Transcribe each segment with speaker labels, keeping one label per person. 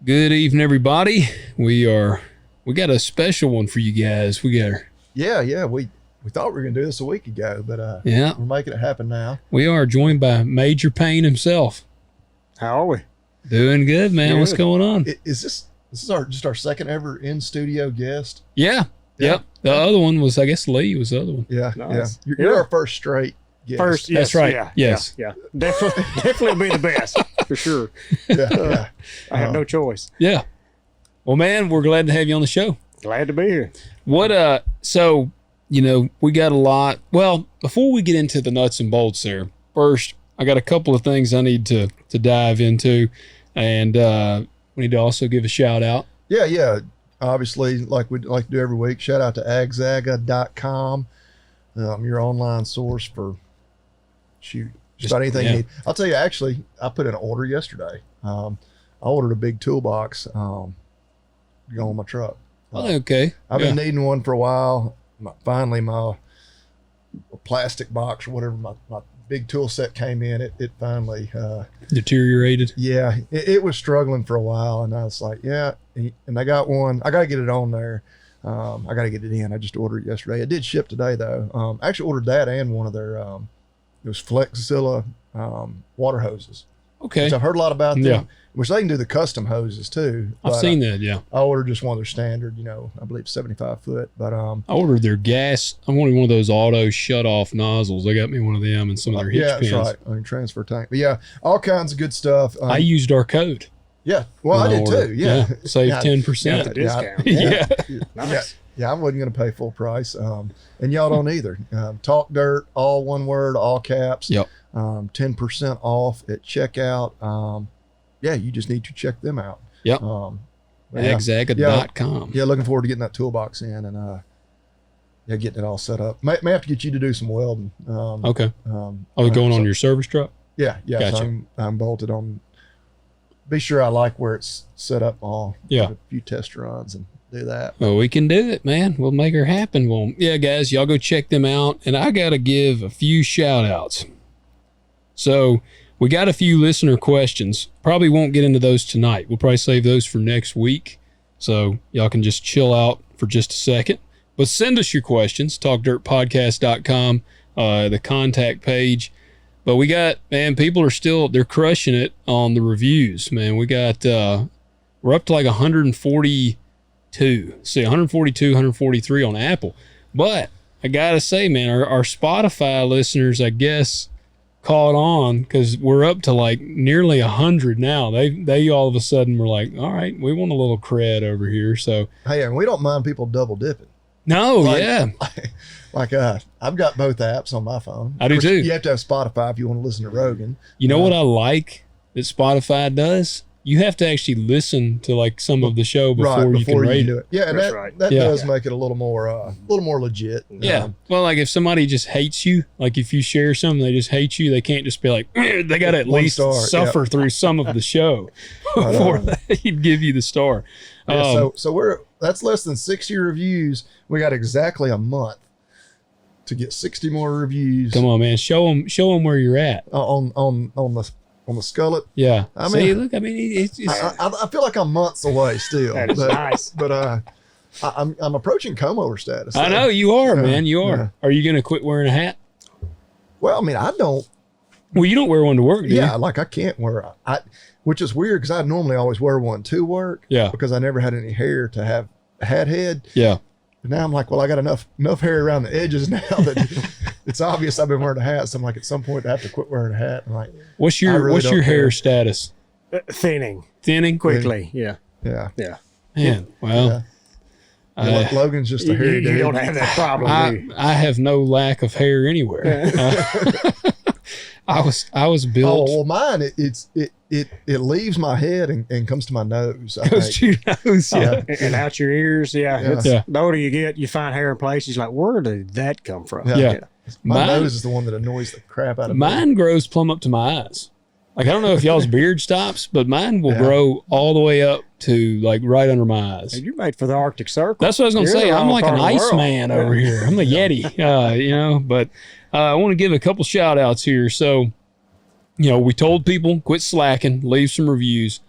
Speaker 1: Good evening, everybody. We got a special one for you guys.
Speaker 2: Yeah. We thought we were gonna do this a week ago, but
Speaker 1: yeah,
Speaker 2: we're making it happen now.
Speaker 1: We are joined by Major Payne himself.
Speaker 3: How are we?
Speaker 1: Doing good, man.
Speaker 3: Good.
Speaker 1: What's going on?
Speaker 2: Is this our second ever in studio guest?
Speaker 1: Yeah. Yep. The other one was, I guess, Lee was the other one.
Speaker 2: Yeah.
Speaker 3: Nice.
Speaker 2: Yeah. You're our first straight guest.
Speaker 3: First, yes,
Speaker 1: That's right.
Speaker 3: Yeah,
Speaker 1: Yes.
Speaker 3: Yeah. Definitely be the best for sure.
Speaker 2: Yeah.
Speaker 3: I have no choice.
Speaker 1: Yeah. Well, man, we're glad to have you on the show.
Speaker 3: Glad to be here.
Speaker 1: So, we got a lot. Well, before we get into the nuts and bolts there, first, I got a couple of things I need to dive into, and we need to also give a shout out.
Speaker 2: Yeah. Obviously, like we like to do every week, shout out to agzaga.com, your online source for just about anything you need. I'll tell you, actually, I put in an order yesterday. I ordered a big toolbox to go on my truck.
Speaker 1: Okay.
Speaker 2: I've been needing one for a while. Finally, my plastic box or whatever, my big tool set came in. It finally
Speaker 1: Deteriorated.
Speaker 2: Yeah, it was struggling for a while, and I was like, yeah. And I got one. I got to get it on there. I got to get it in. I just ordered it yesterday. It did ship today, though. I actually ordered that and one of their it was Flexzilla water hoses.
Speaker 1: Okay.
Speaker 2: Which I've heard a lot about them.
Speaker 1: Yeah.
Speaker 2: Which they can do the custom hoses too.
Speaker 1: I've seen that. Yeah.
Speaker 2: I ordered just one of their standard, I believe 75 foot. But
Speaker 1: I ordered their gas. I wanted one of those auto shut off nozzles. They got me one of them and some of their hitch pins.
Speaker 2: Yeah, that's right. Transfer tank. But yeah, all kinds of good stuff.
Speaker 1: I used our code.
Speaker 2: Yeah. Well, I did too. Yeah.
Speaker 1: Save
Speaker 2: Yeah.
Speaker 1: 10%.
Speaker 3: Got the discount.
Speaker 1: Yeah.
Speaker 3: Nice.
Speaker 2: Yeah, I wasn't going to pay full price. And y'all don't either. Talk Dirt, all one word, all caps.
Speaker 1: Yep.
Speaker 2: 10% off at checkout. You just need to check them out.
Speaker 1: Yep. Agzaga.com.
Speaker 2: Yeah, looking forward to getting that toolbox in and getting it all set up. May have to get you to do some welding.
Speaker 1: Okay. Are we going on your service truck?
Speaker 2: Yeah.
Speaker 1: Gotcha.
Speaker 2: So I'm bolted on. Be sure I like where it's set up. I'll do a few test runs and do that.
Speaker 1: Well, we can do it, man. We'll make her happen. Well, yeah, guys, y'all go check them out. And I got to give a few shout outs. So we got a few listener questions. Probably won't get into those tonight. We'll probably save those for next week. So y'all can just chill out for just a second. But send us your questions, talkdirtpodcast.com, the contact page. But we got, man, people are they're crushing it on the reviews, man. We got, we're up to like 142. See, 142, 143 on Apple. But I got to say, man, our Spotify listeners, I guess, caught on because we're up to like nearly 100 now. They all of a sudden were like, all right, we want a little cred over here. So,
Speaker 2: hey, and we don't mind people double dipping.
Speaker 1: No, yeah.
Speaker 2: I've got both apps on my phone.
Speaker 1: I do too.
Speaker 2: You have to have Spotify if you want to listen to Rogan.
Speaker 1: You know what I like that Spotify does? You have to actually listen to like some of the show before you can rate it.
Speaker 2: Yeah, and that does make it a little more legit.
Speaker 1: Yeah. Well, like if somebody just hates you, like if you share something, they just hate you, they can't just be like, they got to at least suffer through some of the show before they give you the star.
Speaker 2: So that's less than 60 reviews. We got exactly a month to get 60 more reviews.
Speaker 1: Come on, man. Show them where you're at.
Speaker 2: On the skullet.
Speaker 1: Yeah.
Speaker 2: I
Speaker 1: feel
Speaker 2: like I'm months away still.
Speaker 3: That is nice.
Speaker 2: But I'm approaching comb over status.
Speaker 1: I know you are, man. You are. Are you going to quit wearing a hat?
Speaker 2: Well, I mean, I don't.
Speaker 1: Well, you don't wear one to work, do you?
Speaker 2: Yeah, like I can't wear which is weird because I normally always wear one to work.
Speaker 1: Yeah.
Speaker 2: Because I never had any hair to have a hat head.
Speaker 1: Yeah.
Speaker 2: But now I'm like, well, I got enough hair around the edges now that it's obvious I've been wearing a hat. So I'm like, at some point I have to quit wearing a hat. I'm like,
Speaker 1: what's your hair status?
Speaker 3: Thinning
Speaker 1: Quickly.
Speaker 3: Yeah.
Speaker 1: Man, well,
Speaker 2: Logan's just a hairy dude.
Speaker 3: You don't have that problem.
Speaker 1: I have no lack of hair anywhere. I was built.
Speaker 2: Oh well, mine it leaves my head and comes to my nose.
Speaker 1: Goes to your nose, yeah,
Speaker 3: and out your ears. The older you get, you find hair in places like, where did that come from?
Speaker 1: Yeah.
Speaker 2: My nose is the one that annoys the crap out of me.
Speaker 1: Mine grows plumb up to my eyes. Like I don't know if y'all's beard stops, but mine will grow all the way up to like right under my eyes.
Speaker 3: You're made for the Arctic Circle.
Speaker 1: That's what I was gonna say. I'm like an Iceman over here. I'm the Yeti, But I want to give a couple shout outs here. So, we told people quit slacking, leave some reviews.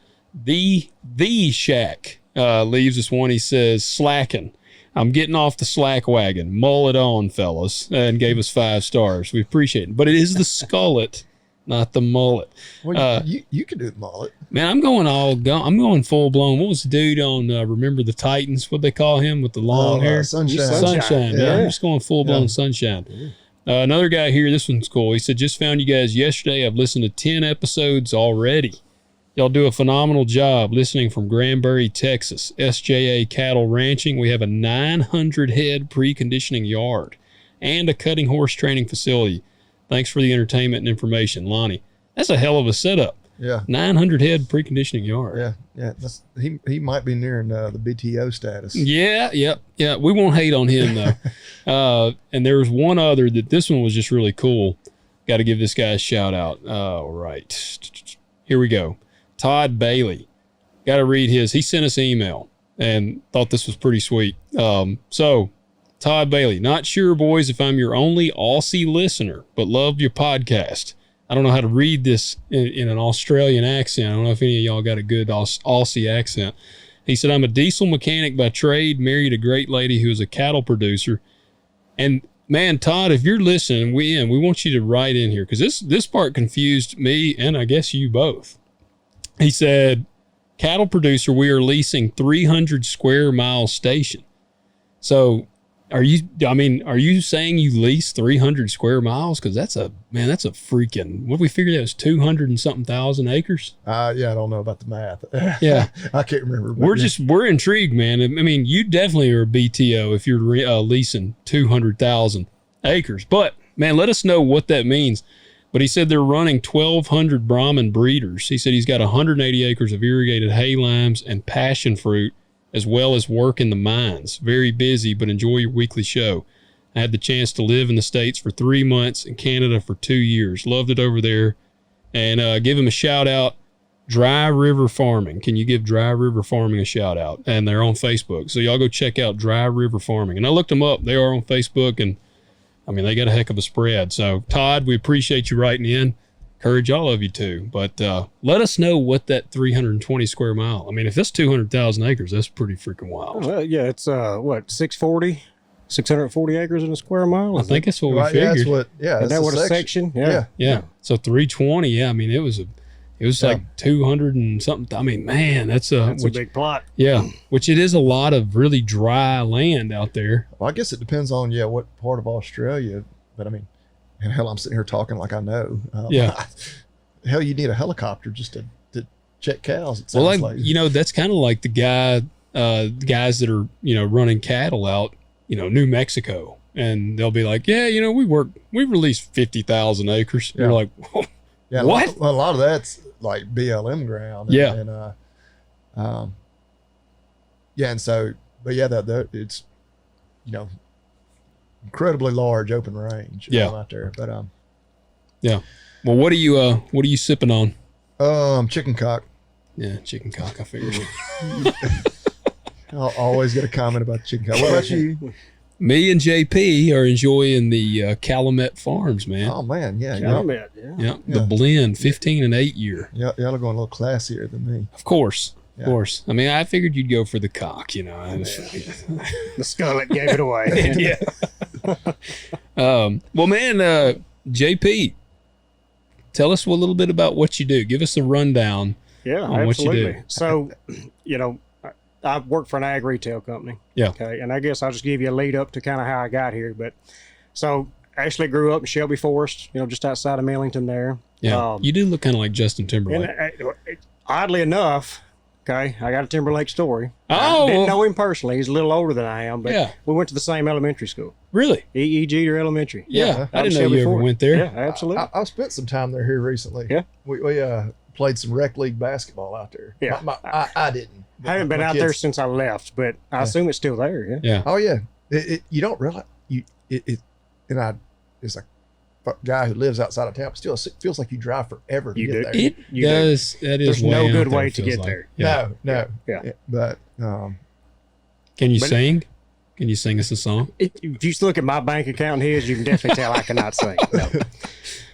Speaker 1: The Shack leaves us one. He says, slacking. I'm getting off the slack wagon. Mullet on, fellas. And gave us 5 stars. We appreciate it. But it is the skullet, not the mullet.
Speaker 2: Well, you can do the mullet.
Speaker 1: Man, I'm going full blown. What was the dude on Remember the Titans? What they call him with the long hair?
Speaker 2: Sunshine.
Speaker 1: Yeah. I'm just going full blown sunshine. Another guy here. This one's cool. He said, just found you guys yesterday. I've listened to 10 episodes already. Y'all do a phenomenal job listening from Granbury, Texas. SJA Cattle Ranching. We have a 900 head preconditioning yard and a cutting horse training facility. Thanks for the entertainment and information, Lonnie. That's a hell of a setup.
Speaker 2: Yeah.
Speaker 1: 900 head preconditioning yard.
Speaker 2: Yeah. He might be nearing the BTO status.
Speaker 1: Yeah. We won't hate on him though. And there was one other that this one was just really cool. Got to give this guy a shout out. All right. Here we go. Todd Bailey. Got to read his. He sent us an email and thought this was pretty sweet. So Todd Bailey, not sure, boys, if I'm your only Aussie listener, but love your podcast. I don't know how to read this in an Australian accent. I don't know if any of y'all got a good Aussie accent. He said, I'm a diesel mechanic by trade, married a great lady who is a cattle producer. And man, Todd, if you're listening, we want you to write in here because this part confused me and I guess you both. He said, cattle producer, we are leasing 300 square mile station. So are you saying you lease 300 square miles? Cause that's a freaking, what we figured that was 200 and something thousand acres.
Speaker 2: I don't know about the math.
Speaker 1: Yeah.
Speaker 2: I can't remember.
Speaker 1: We're intrigued, man. I mean, you definitely are a BTO if you're leasing 200,000 acres, but man, let us know what that means. But he said they're running 1,200 Brahman breeders. He said he's got 180 acres of irrigated hay limes and passion fruit, as well as work in the mines. Very busy, but enjoy your weekly show. I had the chance to live in the States for 3 months and Canada for 2 years. Loved it over there. And give him a shout out, Dry River Farming. Can you give Dry River Farming a shout out? And they're on Facebook. So y'all go check out Dry River Farming. And I looked them up. They are on Facebook, and I mean, they got a heck of a spread. So, Todd, we appreciate you writing in. Encourage all of you to. But let us know what that 320 square mile. I mean, if that's 200,000 acres, that's pretty freaking wild.
Speaker 3: Well, yeah, it's 640 acres in a square mile.
Speaker 1: I think that's what we figured.
Speaker 3: Is that what a section?
Speaker 1: Yeah. So 320. Yeah. I mean, it was like 200 and something. I mean, man, that's a
Speaker 3: big plot.
Speaker 1: Yeah. Which it is a lot of really dry land out there.
Speaker 2: Well, I guess it depends on, what part of Australia, but I mean, and hell, I'm sitting here talking like I know. Hell, you need a helicopter just to check cows. It sounds like.
Speaker 1: That's kind of like the guys that are, running cattle out, New Mexico. And they'll be like, we released 50,000 acres. Yeah. You're like, whoa, what?
Speaker 2: A lot of that's like BLM ground. And so, but it's, incredibly large open range out there. But
Speaker 1: well, what are you sipping on?
Speaker 2: Chicken cock.
Speaker 1: Yeah, chicken cock. I figured.
Speaker 2: I'll always get a comment about chicken cock. What about you?
Speaker 1: Me and JP are enjoying the Calumet Farms, man.
Speaker 2: Oh man, yeah,
Speaker 3: Calumet,
Speaker 1: the blend, 15 and 8 year.
Speaker 2: Y'all are going a little classier than me.
Speaker 1: Of course. Of course. I mean, I figured you'd go for the cock,
Speaker 3: The skullet gave it away.
Speaker 1: Well, man, JP, tell us a little bit about what you do. Give us a rundown on what you do.
Speaker 3: So, I work for an ag retail company.
Speaker 1: Yeah.
Speaker 3: Okay. And I guess I'll just give you a lead up to kind of how I got here. But so actually grew up in Shelby Forest, just outside of Millington there.
Speaker 1: Yeah. You do look kind of like Justin Timberlake.
Speaker 3: And, oddly enough, okay, I got a Timberlake story.
Speaker 1: Oh.
Speaker 3: I didn't know him personally. He's a little older than I am, but we went to the same elementary school.
Speaker 1: Really?
Speaker 3: E.E. Jeter Elementary.
Speaker 1: Yeah. I didn't know you ever went there.
Speaker 3: Yeah, absolutely.
Speaker 2: I spent some time there here recently.
Speaker 3: Yeah.
Speaker 2: We played some rec league basketball out there.
Speaker 3: Yeah.
Speaker 2: I didn't.
Speaker 3: I haven't been out there since I left, but I assume it's still there.
Speaker 1: Yeah.
Speaker 2: Oh yeah. You don't realize it's a guy who lives outside of town. Still, it feels like you drive forever to get there.
Speaker 1: It does. That is.
Speaker 3: There's no good way to get there.
Speaker 2: No.
Speaker 3: Yeah.
Speaker 2: But
Speaker 1: can you sing? Can you sing us a song?
Speaker 3: If you look at my bank account and his, you can definitely tell I cannot sing.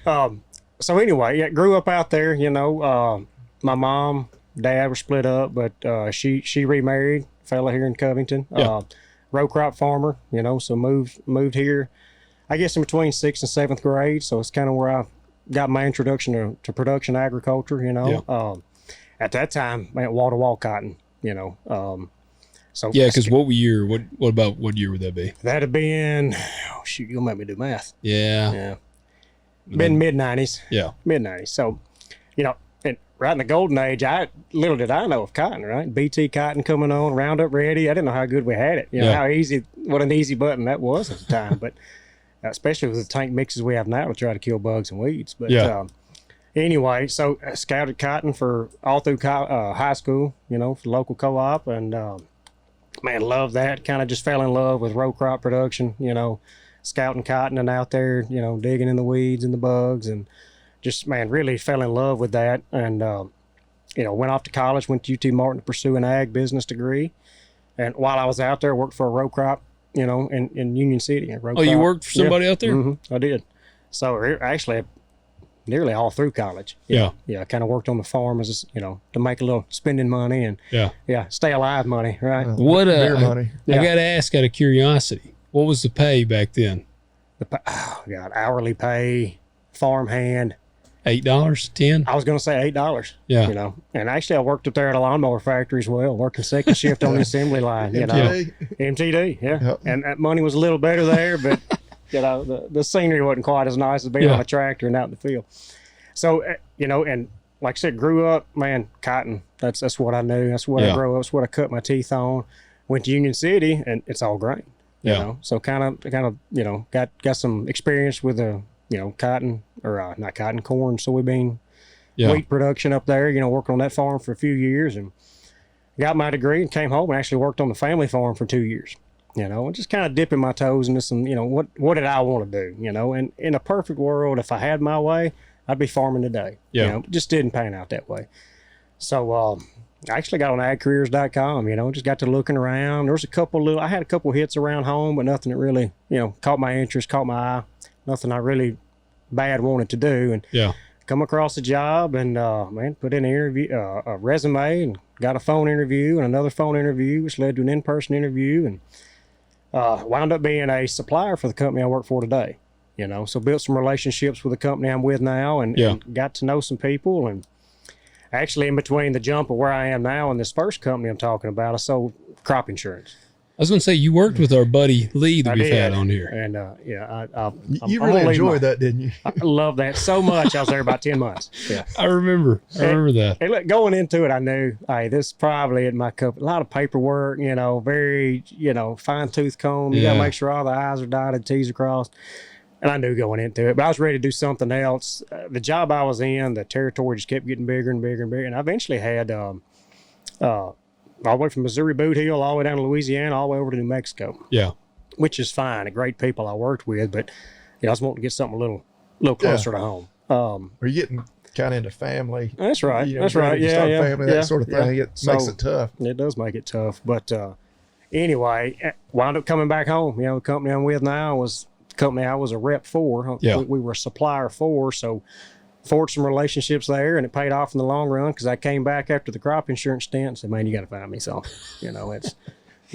Speaker 3: No. So anyway, grew up out there. My mom dad was split up, but she remarried, fella here in Covington.
Speaker 1: Yeah.
Speaker 3: Row crop farmer, so moved here, I guess in between 6th and 7th grade. So it's kind of where I got my introduction to production agriculture,
Speaker 1: Yeah.
Speaker 3: At that time, man, wall-to-wall cotton, So
Speaker 1: Yeah, because what year? What year would that be?
Speaker 3: That'd have been, shoot, you'll make me do math.
Speaker 1: Yeah.
Speaker 3: Yeah. Been mid-90s.
Speaker 1: Yeah.
Speaker 3: Mid-90s. So, and right in the golden age, little did I know of cotton, right? BT cotton coming on, Roundup Ready. I didn't know how good we had it. What an easy button that was at the time. But especially with the tank mixes we have now to try to kill bugs and weeds. But anyway, so I scouted cotton for all through high school, for the local co-op. And, man, loved that. Kind of just fell in love with row crop production, scouting cotton and out there, digging in the weeds and the bugs, and just, man, really fell in love with that. And, went off to college, went to UT Martin to pursue an ag business degree. And while I was out there, worked for a row crop, in Union City.
Speaker 1: You worked for somebody out there?
Speaker 3: Mm-hmm, I did. So actually, nearly all through college. Yeah. I kind of worked on the farm as, to make a little spending money and stay alive money, right?
Speaker 2: Beer money.
Speaker 1: I got to ask out of curiosity, what was the pay back then?
Speaker 3: Hourly pay, farm hand.
Speaker 1: $8, $10?
Speaker 3: I was going to say $8.
Speaker 1: Yeah.
Speaker 3: And actually I worked up there at a lawnmower factory as well, working second shift on the assembly line. MTD, yeah. Yep. And that money was a little better there, but the scenery wasn't quite as nice as being on a tractor and out in the field. So, and like I said, grew up, man, cotton. That's what I knew. That's what I grew up. That's what I cut my teeth on. Went to Union City, and it's all grain. So kind of, got some experience with cotton or not cotton, corn, soybean, wheat production up there. Working on that farm for a few years, and got my degree and came home and actually worked on the family farm for 2 years. And just kind of dipping my toes into some, what did I want to do? And in a perfect world, if I had my way, I'd be farming today.
Speaker 1: Yeah.
Speaker 3: It just didn't pan out that way. So I actually got on agcareers.com, just got to looking around. There was I had a couple hits around home, but nothing that really, caught my interest, caught my eye. Nothing I really bad wanted to do. And come across a job and, put in an interview, a resume, and got a phone interview and another phone interview, which led to an in-person interview, and wound up being a supplier for the company I work for today. So built some relationships with the company I'm with now, and got to know some people. And actually, in between the jump of where I am now and this first company I'm talking about, I sold crop insurance.
Speaker 1: I was going to say, you worked with our buddy Lee that we've had on here.
Speaker 3: And
Speaker 2: you really enjoyed that, didn't you?
Speaker 3: I love that so much. I was there about 10 months. Yeah,
Speaker 1: I remember that.
Speaker 3: Hey, look, going into it, I knew, hey, this probably in my cup. A lot of paperwork, very, fine tooth comb. You got to make sure all the I's are dotted, T's are crossed. And I knew going into it, but I was ready to do something else. The job I was in, the territory just kept getting bigger and bigger and bigger. And I eventually had all the way from Missouri Boot Hill, all the way down to Louisiana, all the way over to New Mexico.
Speaker 1: Yeah.
Speaker 3: Which is fine. Great people I worked with, but I was wanting to get something a little closer to home.
Speaker 2: Are you getting kind of into family?
Speaker 3: That's right. That's right.
Speaker 2: Family, that sort of thing. It makes it tough.
Speaker 3: It does make it tough. But anyway, wound up coming back home. The company I'm with now was the company I was a rep for.
Speaker 1: Yeah.
Speaker 3: We were a supplier for, so forged some relationships there, and it paid off in the long run because I came back after the crop insurance stint and said, man, you got to find me something. It's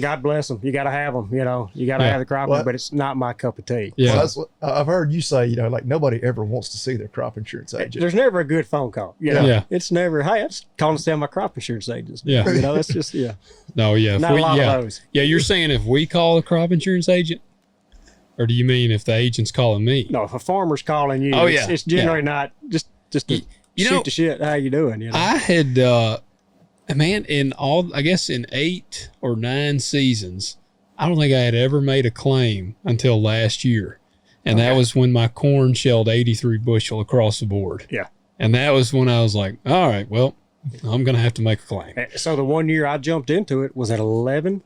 Speaker 3: God bless them. You got to have them. You got to have the crop, but it's not my cup of tea.
Speaker 2: Yeah. Well, I've heard you say, like nobody ever wants to see their crop insurance agent.
Speaker 3: There's never a good phone call. It's never, hey, I'm just calling to sell my crop insurance agents.
Speaker 1: Yeah.
Speaker 3: It's just,
Speaker 1: No, yeah.
Speaker 3: Not a lot of those.
Speaker 1: Yeah, you're saying if we call a crop insurance agent? Or do you mean if the agent's calling me?
Speaker 3: No, if a farmer's calling you, it's generally not just to shoot the shit. How you doing?
Speaker 1: I had, in all, I guess in 8 or 9 seasons, I don't think I had ever made a claim until last year. And that was when my corn shelled 83 bushel across the board.
Speaker 3: Yeah.
Speaker 1: And that was when I was like, all right, well, I'm going to have to make a claim.
Speaker 3: So the one year I jumped into it was at 11.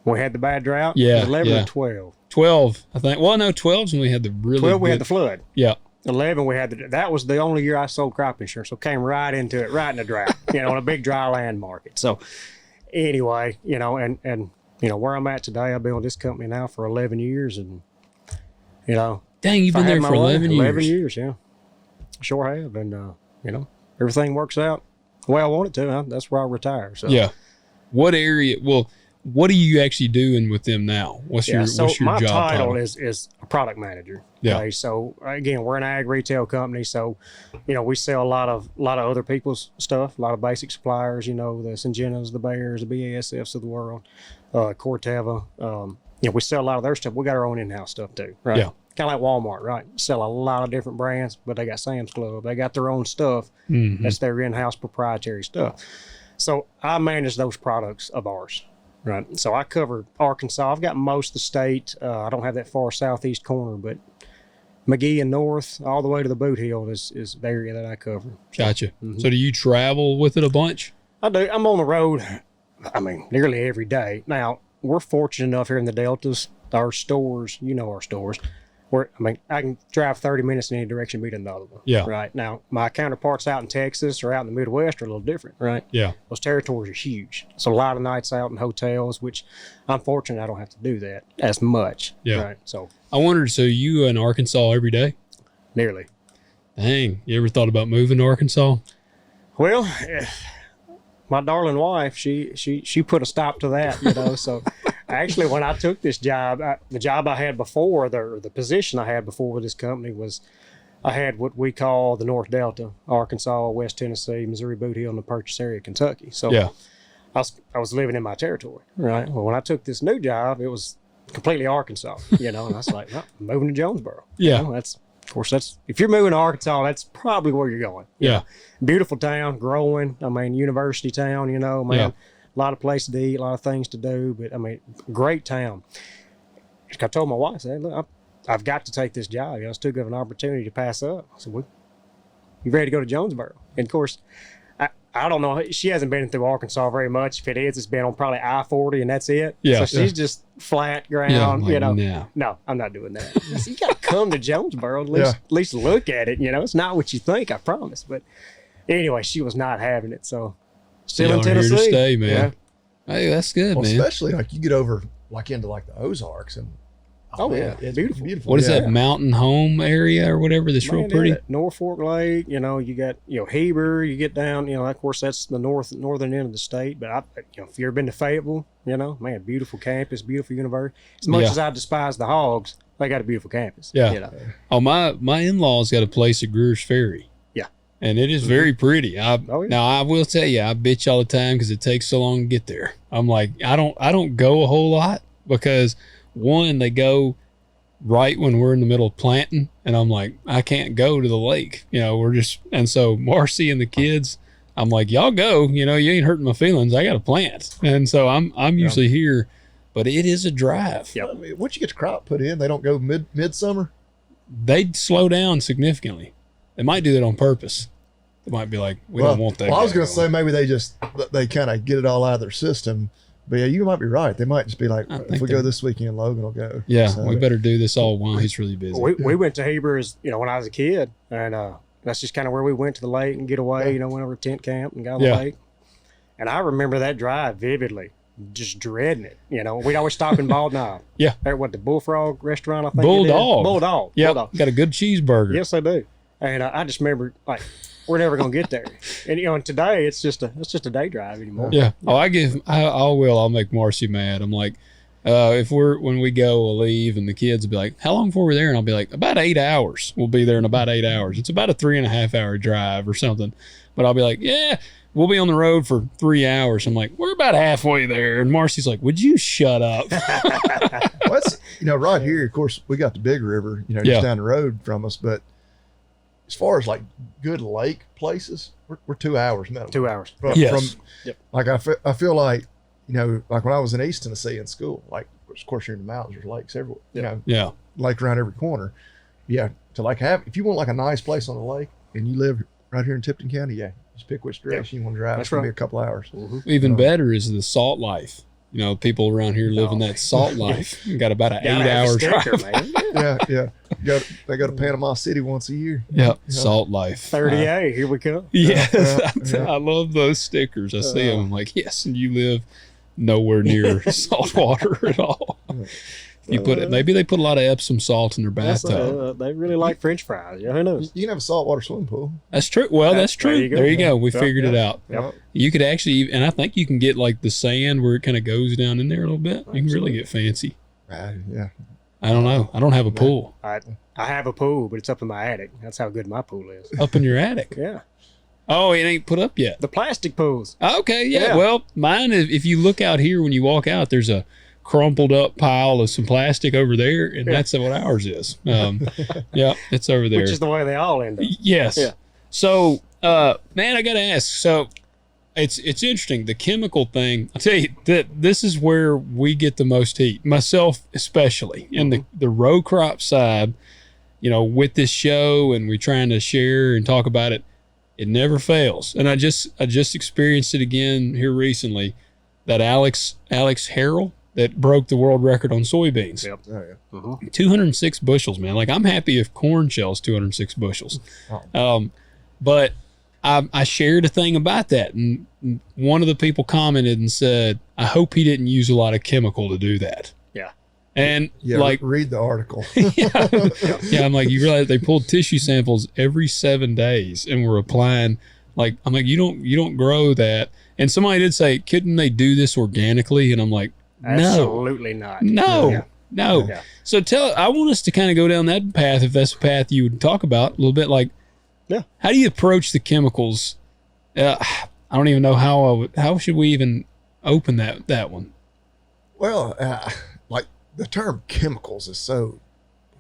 Speaker 3: We had the bad drought.
Speaker 1: Yeah.
Speaker 3: 11 or 12.
Speaker 1: 12, I think. Well, no, 12's when we had the really
Speaker 3: 12, we had the flood.
Speaker 1: Yeah.
Speaker 3: 11, we had that was the only year I sold crop insurance. So came right into it, right in the drought, on a big dry land market. So anyway, and where I'm at today, I've been with this company now for 11 years, and
Speaker 1: dang, you've been there for 11 years.
Speaker 3: 11 years, yeah. Sure have, and everything works out. the way I want it to. That's where I'll retire. So
Speaker 1: yeah. What area? Well, what are you actually doing with them now? What's your
Speaker 3: my
Speaker 1: job
Speaker 3: title is a product manager.
Speaker 1: Yeah.
Speaker 3: Okay? So again, we're an ag retail company. So, we sell a lot of other people's stuff, a lot of basic suppliers, the Syngenas, the Bayers, the BASFs of the world, Corteva. We sell a lot of their stuff. We got our own in-house stuff too, right?
Speaker 1: Yeah.
Speaker 3: Kind of like Walmart, right? Sell a lot of different brands, but they got Sam's Club. They got their own stuff.
Speaker 1: Mm-hmm.
Speaker 3: That's their in-house proprietary stuff. So I manage those products of ours, right? So I cover Arkansas. I've got most of the state. I don't have that far southeast corner, but McGee and North, all the way to the Boot Hill is the area that I cover. So,
Speaker 1: Gotcha. Mm-hmm. So do you travel with it a bunch?
Speaker 3: I do. I'm on the road, nearly every day. Now, we're fortunate enough here in the Deltas, our stores, our stores, I can drive 30 minutes in any direction, be to another one.
Speaker 1: Yeah.
Speaker 3: Right. Now, my counterparts out in Texas or out in the Midwest are a little different, right?
Speaker 1: Yeah.
Speaker 3: Those territories are huge. So a lot of nights out in hotels, which I'm fortunate I don't have to do that as much.
Speaker 1: Yeah.
Speaker 3: Right. So
Speaker 1: I wondered, so you in Arkansas every day?
Speaker 3: Nearly.
Speaker 1: Dang. You ever thought about moving to Arkansas?
Speaker 3: Well, my darling wife, she put a stop to that, so actually when I took this job, the job I had before, the position I had before with this company was, I had what we call the North Delta, Arkansas, West Tennessee, Missouri, Boot Hill, and the purchase area, Kentucky. So
Speaker 1: yeah.
Speaker 3: I was living in my territory, right? Well, when I took this new job, it was completely Arkansas, and I was like, no, I'm moving to Jonesboro.
Speaker 1: Yeah.
Speaker 3: Of course, if you're moving to Arkansas, that's probably where you're going.
Speaker 1: Yeah.
Speaker 3: Beautiful town, growing. university town,
Speaker 1: Yeah.
Speaker 3: A lot of places to eat, a lot of things to do, but great town. I told my wife, I said, look, I've got to take this job. It's too good of an opportunity to pass up. I said, you ready to go to Jonesboro? And of course, I don't know. She hasn't been through Arkansas very much. If it is, it's been on probably I-40 and that's it.
Speaker 1: Yeah.
Speaker 3: So she's just flat ground, No, I'm not doing that. You got to come to Jonesboro, at least look at it. It's not what you think, I promise. But anyway, she was not having it. So still in Tennessee.
Speaker 1: Here to stay, man. Yeah. Hey, that's good, man.
Speaker 2: Especially you get over into the Ozarks and
Speaker 3: it's beautiful.
Speaker 1: What is that mountain home area or whatever that's real pretty?
Speaker 3: Norfolk Lake, you got Heber, you get down, of course that's the northern end of the state, but if you've ever been to Fayetteville, beautiful campus, beautiful university. As much as I despise the Hogs, they got a beautiful campus.
Speaker 1: Yeah. Oh, my in-laws got a place at Greer's Ferry.
Speaker 3: Yeah.
Speaker 1: And it is very pretty. Now I will tell you, I bitch all the time because it takes so long to get there. I'm like, I don't go a whole lot because one, they go right when we're in the middle of planting, and I'm like, I can't go to the lake. And so Marcy and the kids, I'm like, y'all go. You ain't hurting my feelings. I got to plant, and so I'm usually here, but it is a drive.
Speaker 3: Yeah.
Speaker 2: Once you get the crop put in, they don't go midsummer.
Speaker 1: They'd slow down significantly. They might do that on purpose. They might be like, we don't want that.
Speaker 2: Well, I was going to say maybe they kind of get it all out of their system. But yeah, you might be right. They might just be like, if we go this weekend, Logan will go.
Speaker 1: Yeah, so we better do this all while he's really busy.
Speaker 3: We went to Heber when I was a kid, and that's just kind of where we went to the lake and get away. Went over to tent camp and got on the lake. And I remember that drive vividly, just dreading it. We'd always stop in Bald Knob.
Speaker 1: Yeah.
Speaker 3: There, the Bullfrog restaurant, I think.
Speaker 1: Bulldog. Yeah. Got a good cheeseburger.
Speaker 3: Yes, I do. And I just remember we're never gonna get there. And today it's just a day drive anymore.
Speaker 1: Yeah. Oh, I'll make Marcy mad. I'm like, when we go, we'll leave, and the kids will be like, how long before we're there? And I'll be like, about 8 hours. We'll be there in about 8 hours. It's about a 3.5 hour drive or something. But I'll be like, yeah, we'll be on the road for 3 hours. I'm like, we're about halfway there. And Marcy's like, would you shut up?
Speaker 2: Well, it's, right here, of course, we got the big river, just down the road from us, but as far as good lake places, we're 2 hours minimum.
Speaker 3: 2 hours.
Speaker 2: I feel like, like when I was in East Tennessee in school, of course you're in the mountains, there's lakes everywhere. Lake around every corner. Yeah. To if you want a nice place on the lake and you live right here in Tipton County, just pick which direction you want to drive.
Speaker 3: That's
Speaker 2: it's gonna be a couple hours.
Speaker 3: Mm-hmm.
Speaker 1: Even better is the salt life. People around here living that salt life. You got about an 8 hour drive.
Speaker 2: Man. Yeah. They go to Panama City once a year.
Speaker 1: Yep. Salt life.
Speaker 3: 38. Here we come.
Speaker 1: Yes. I love those stickers. I see them. I'm like, yes, and you live nowhere near salt water at all. You put it. Maybe they put a lot of Epsom salt in their bathtub.
Speaker 3: They really like French fries. Yeah, who knows?
Speaker 2: You can have a saltwater swimming pool.
Speaker 1: That's true. Well, that's true. There you go. We figured it out.
Speaker 3: Yep.
Speaker 1: You could actually, and I think you can get like the sand where it kind of goes down in there a little bit. You can really get fancy.
Speaker 2: Yeah.
Speaker 1: I don't know. I don't have a pool.
Speaker 3: I have a pool, but it's up in my attic. That's how good my pool is.
Speaker 1: Up in your attic?
Speaker 3: Yeah.
Speaker 1: Oh, it ain't put up yet.
Speaker 3: The plastic pools.
Speaker 1: Okay, yeah. Well, mine is, if you look out here when you walk out, there's a crumpled up pile of some plastic over there, and that's what ours is. Yeah, it's over there.
Speaker 3: Which is the way they all end up.
Speaker 1: Yes.
Speaker 3: Yeah.
Speaker 1: So, man, I got to ask. So, it's interesting. The chemical thing, I'll tell you that this is where we get the most heat, myself especially, and the row crop side, with this show, and we're trying to share and talk about it. It never fails. And I just experienced it again here recently, that Alex Harrell that broke the world record on soybeans.
Speaker 3: Yep.
Speaker 2: Oh, yeah.
Speaker 1: 206 bushels, man. Like, I'm happy if corn shells 206 bushels. But I shared a thing about that, and one of the people commented and said, I hope he didn't use a lot of chemical to do that.
Speaker 3: Yeah.
Speaker 1: And
Speaker 2: read the article.
Speaker 1: Yeah, I'm like, you realize they pulled tissue samples every 7 days and were applying, like, I'm like, you don't grow that. And somebody did say, couldn't they do this organically? And I'm like, no.
Speaker 3: Absolutely not.
Speaker 1: No.
Speaker 3: Yeah.
Speaker 1: So I want us to kind of go down that path, if that's a path you would talk about a little bit, like, how do you approach the chemicals? I don't even know how should we even open that one?
Speaker 2: Well, like, the term chemicals is so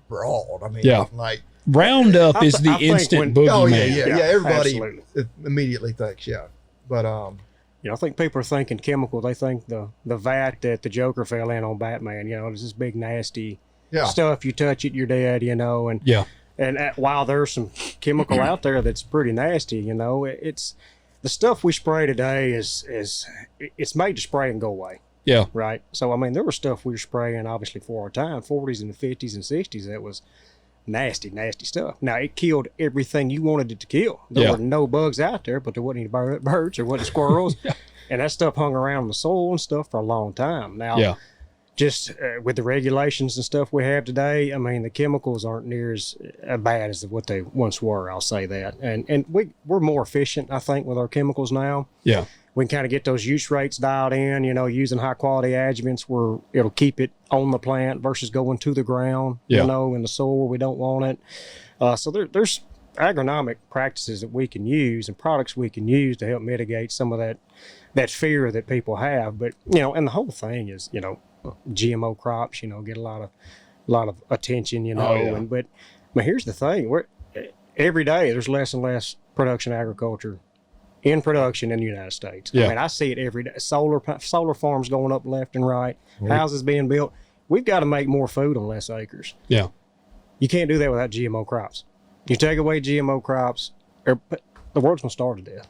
Speaker 2: broad. I mean, like,
Speaker 1: Roundup is the instant boogeyman.
Speaker 2: Yeah. Everybody
Speaker 3: absolutely.
Speaker 2: immediately thinks, but
Speaker 3: I think people are thinking chemical. They think the vat that the Joker fell in on Batman. There's this big nasty stuff. You touch it, you're dead. And while there's some chemical out there that's pretty nasty, it's the stuff we spray today is it's made to spray and go away.
Speaker 1: Yeah.
Speaker 3: Right. So, I mean, there was stuff we were spraying, obviously, for our time, 40s and the 50s and 60s, that was nasty, nasty stuff. Now, it killed everything you wanted it to kill. There were no bugs out there, but there wasn't any birds, there wasn't squirrels. And that stuff hung around in the soil and stuff for a long time. Now, just with the regulations and stuff we have today, I mean, the chemicals aren't near as bad as what they once were, I'll say that. And we're more efficient, I think, with our chemicals now.
Speaker 1: Yeah.
Speaker 3: We can kind of get those use rates dialed in, using high quality adjuvants where it'll keep it on the plant versus going to the ground, in the soil where we don't want it. So there's agronomic practices that we can use and products we can use to help mitigate some of that fear that people have. But, and the whole thing is, GMO crops, get a lot of attention, but here's the thing. Every day there's less and less production agriculture in production in the United States. I mean, I see it every day. Solar farms going up left and right, houses being built. We've got to make more food on less acres.
Speaker 1: Yeah.
Speaker 3: You can't do that without GMO crops. You take away GMO crops, the world's going to starve to death.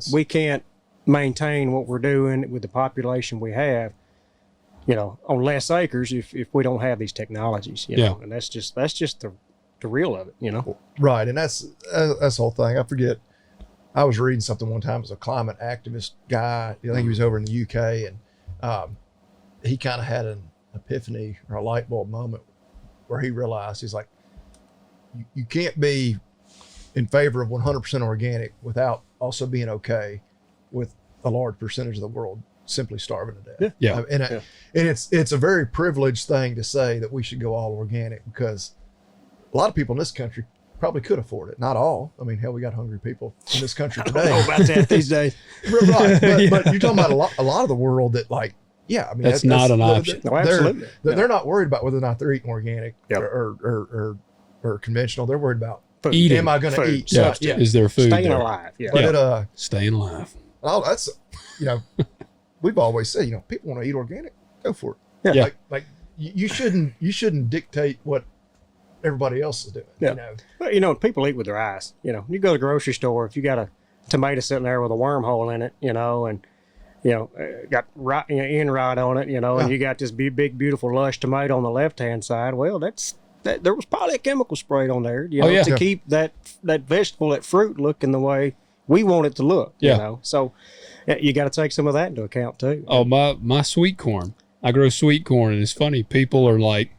Speaker 3: We can't maintain what we're doing with the population we have, on less acres if we don't have these technologies, and that's just the real of it,
Speaker 2: Right. And that's the whole thing. I forget. I was reading something one time as a climate activist guy. I think he was over in the UK, and he kind of had an epiphany or a light bulb moment where he realized, he's like, you can't be in favor of 100% organic without also being okay with a large percentage of the world simply starving to death.
Speaker 1: Yeah.
Speaker 2: And it's a very privileged thing to say that we should go all organic, because a lot of people in this country probably could afford it. Not all. I mean, hell, we got hungry people in this country today.
Speaker 3: I don't know about that these days.
Speaker 2: Right. But you're talking about a lot of the world that, like, I mean,
Speaker 1: that's not an option.
Speaker 3: Absolutely.
Speaker 2: They're not worried about whether or not they're eating organic or conventional. They're worried about
Speaker 1: eating.
Speaker 2: Am I going to eat?
Speaker 1: Yeah. Is there food?
Speaker 3: Staying
Speaker 1: there?
Speaker 3: alive. Yeah.
Speaker 2: But
Speaker 1: staying alive.
Speaker 2: Oh, that's, we've always said, people want to eat organic, go for it.
Speaker 1: Yeah.
Speaker 2: Like you shouldn't dictate what everybody else is doing.
Speaker 3: But people eat with their eyes. You go to the grocery store, if you got a tomato sitting there with a wormhole in it, and got end rot on it, and you got this big beautiful lush tomato on the left hand side. Well, there was probably a chemical sprayed on there, to keep that vegetable, that fruit looking the way we want it to look. So you got to take some of that into account too.
Speaker 1: Oh, my sweet corn. I grow sweet corn, and it's funny. People are like,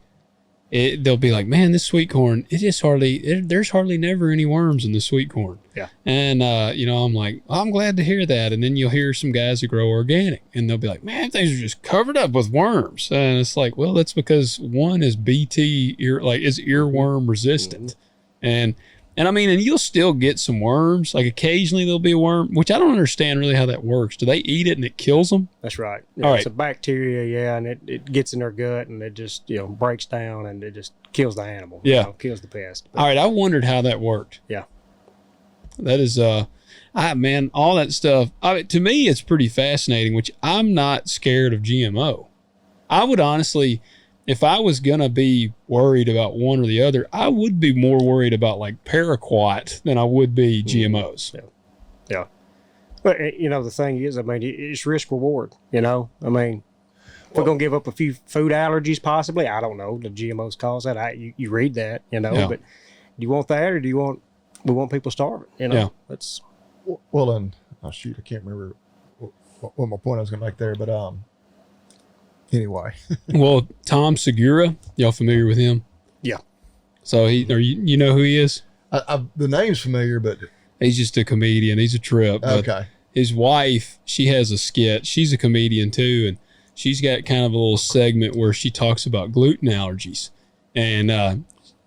Speaker 1: they'll be like, man, this sweet corn, there's hardly never any worms in the sweet corn.
Speaker 3: Yeah.
Speaker 1: And, I'm like, I'm glad to hear that. And then you'll hear some guys that grow organic, and they'll be like, man, things are just covered up with worms. And it's like, well, that's because one is is earworm resistant. And I mean, and you'll still get some worms. Like occasionally there'll be a worm, which I don't understand really how that works. Do they eat it and it kills them?
Speaker 3: That's right.
Speaker 1: All
Speaker 3: It's
Speaker 1: right.
Speaker 3: a bacteria, and it gets in their gut, and it just, breaks down, and it just kills the animal.
Speaker 1: Yeah.
Speaker 3: Kills the pest. But,
Speaker 1: All right. I wondered how that worked.
Speaker 3: yeah.
Speaker 1: That is, man, all that stuff. To me, it's pretty fascinating, which I'm not scared of GMO. I would honestly, if I was going to be worried about one or the other, I would be more worried about like paraquat than I would be GMOs.
Speaker 3: Yeah. But, the thing is, I mean, it's risk reward, I mean, if we're going to give up a few food allergies, possibly, I don't know, the GMOs cause that. You read that, but do you want that, or we want people starving,
Speaker 1: Yeah.
Speaker 3: That's.
Speaker 2: Well, and I can't remember what my point I was going to make there, but anyway.
Speaker 1: Well, Tom Segura, y'all familiar with him?
Speaker 3: Yeah.
Speaker 1: So you know who he is?
Speaker 2: The name's familiar, but
Speaker 1: He's just a comedian. He's a trip. But
Speaker 2: okay.
Speaker 1: His wife, she has a skit. She's a comedian too, and she's got kind of a little segment where she talks about gluten allergies. And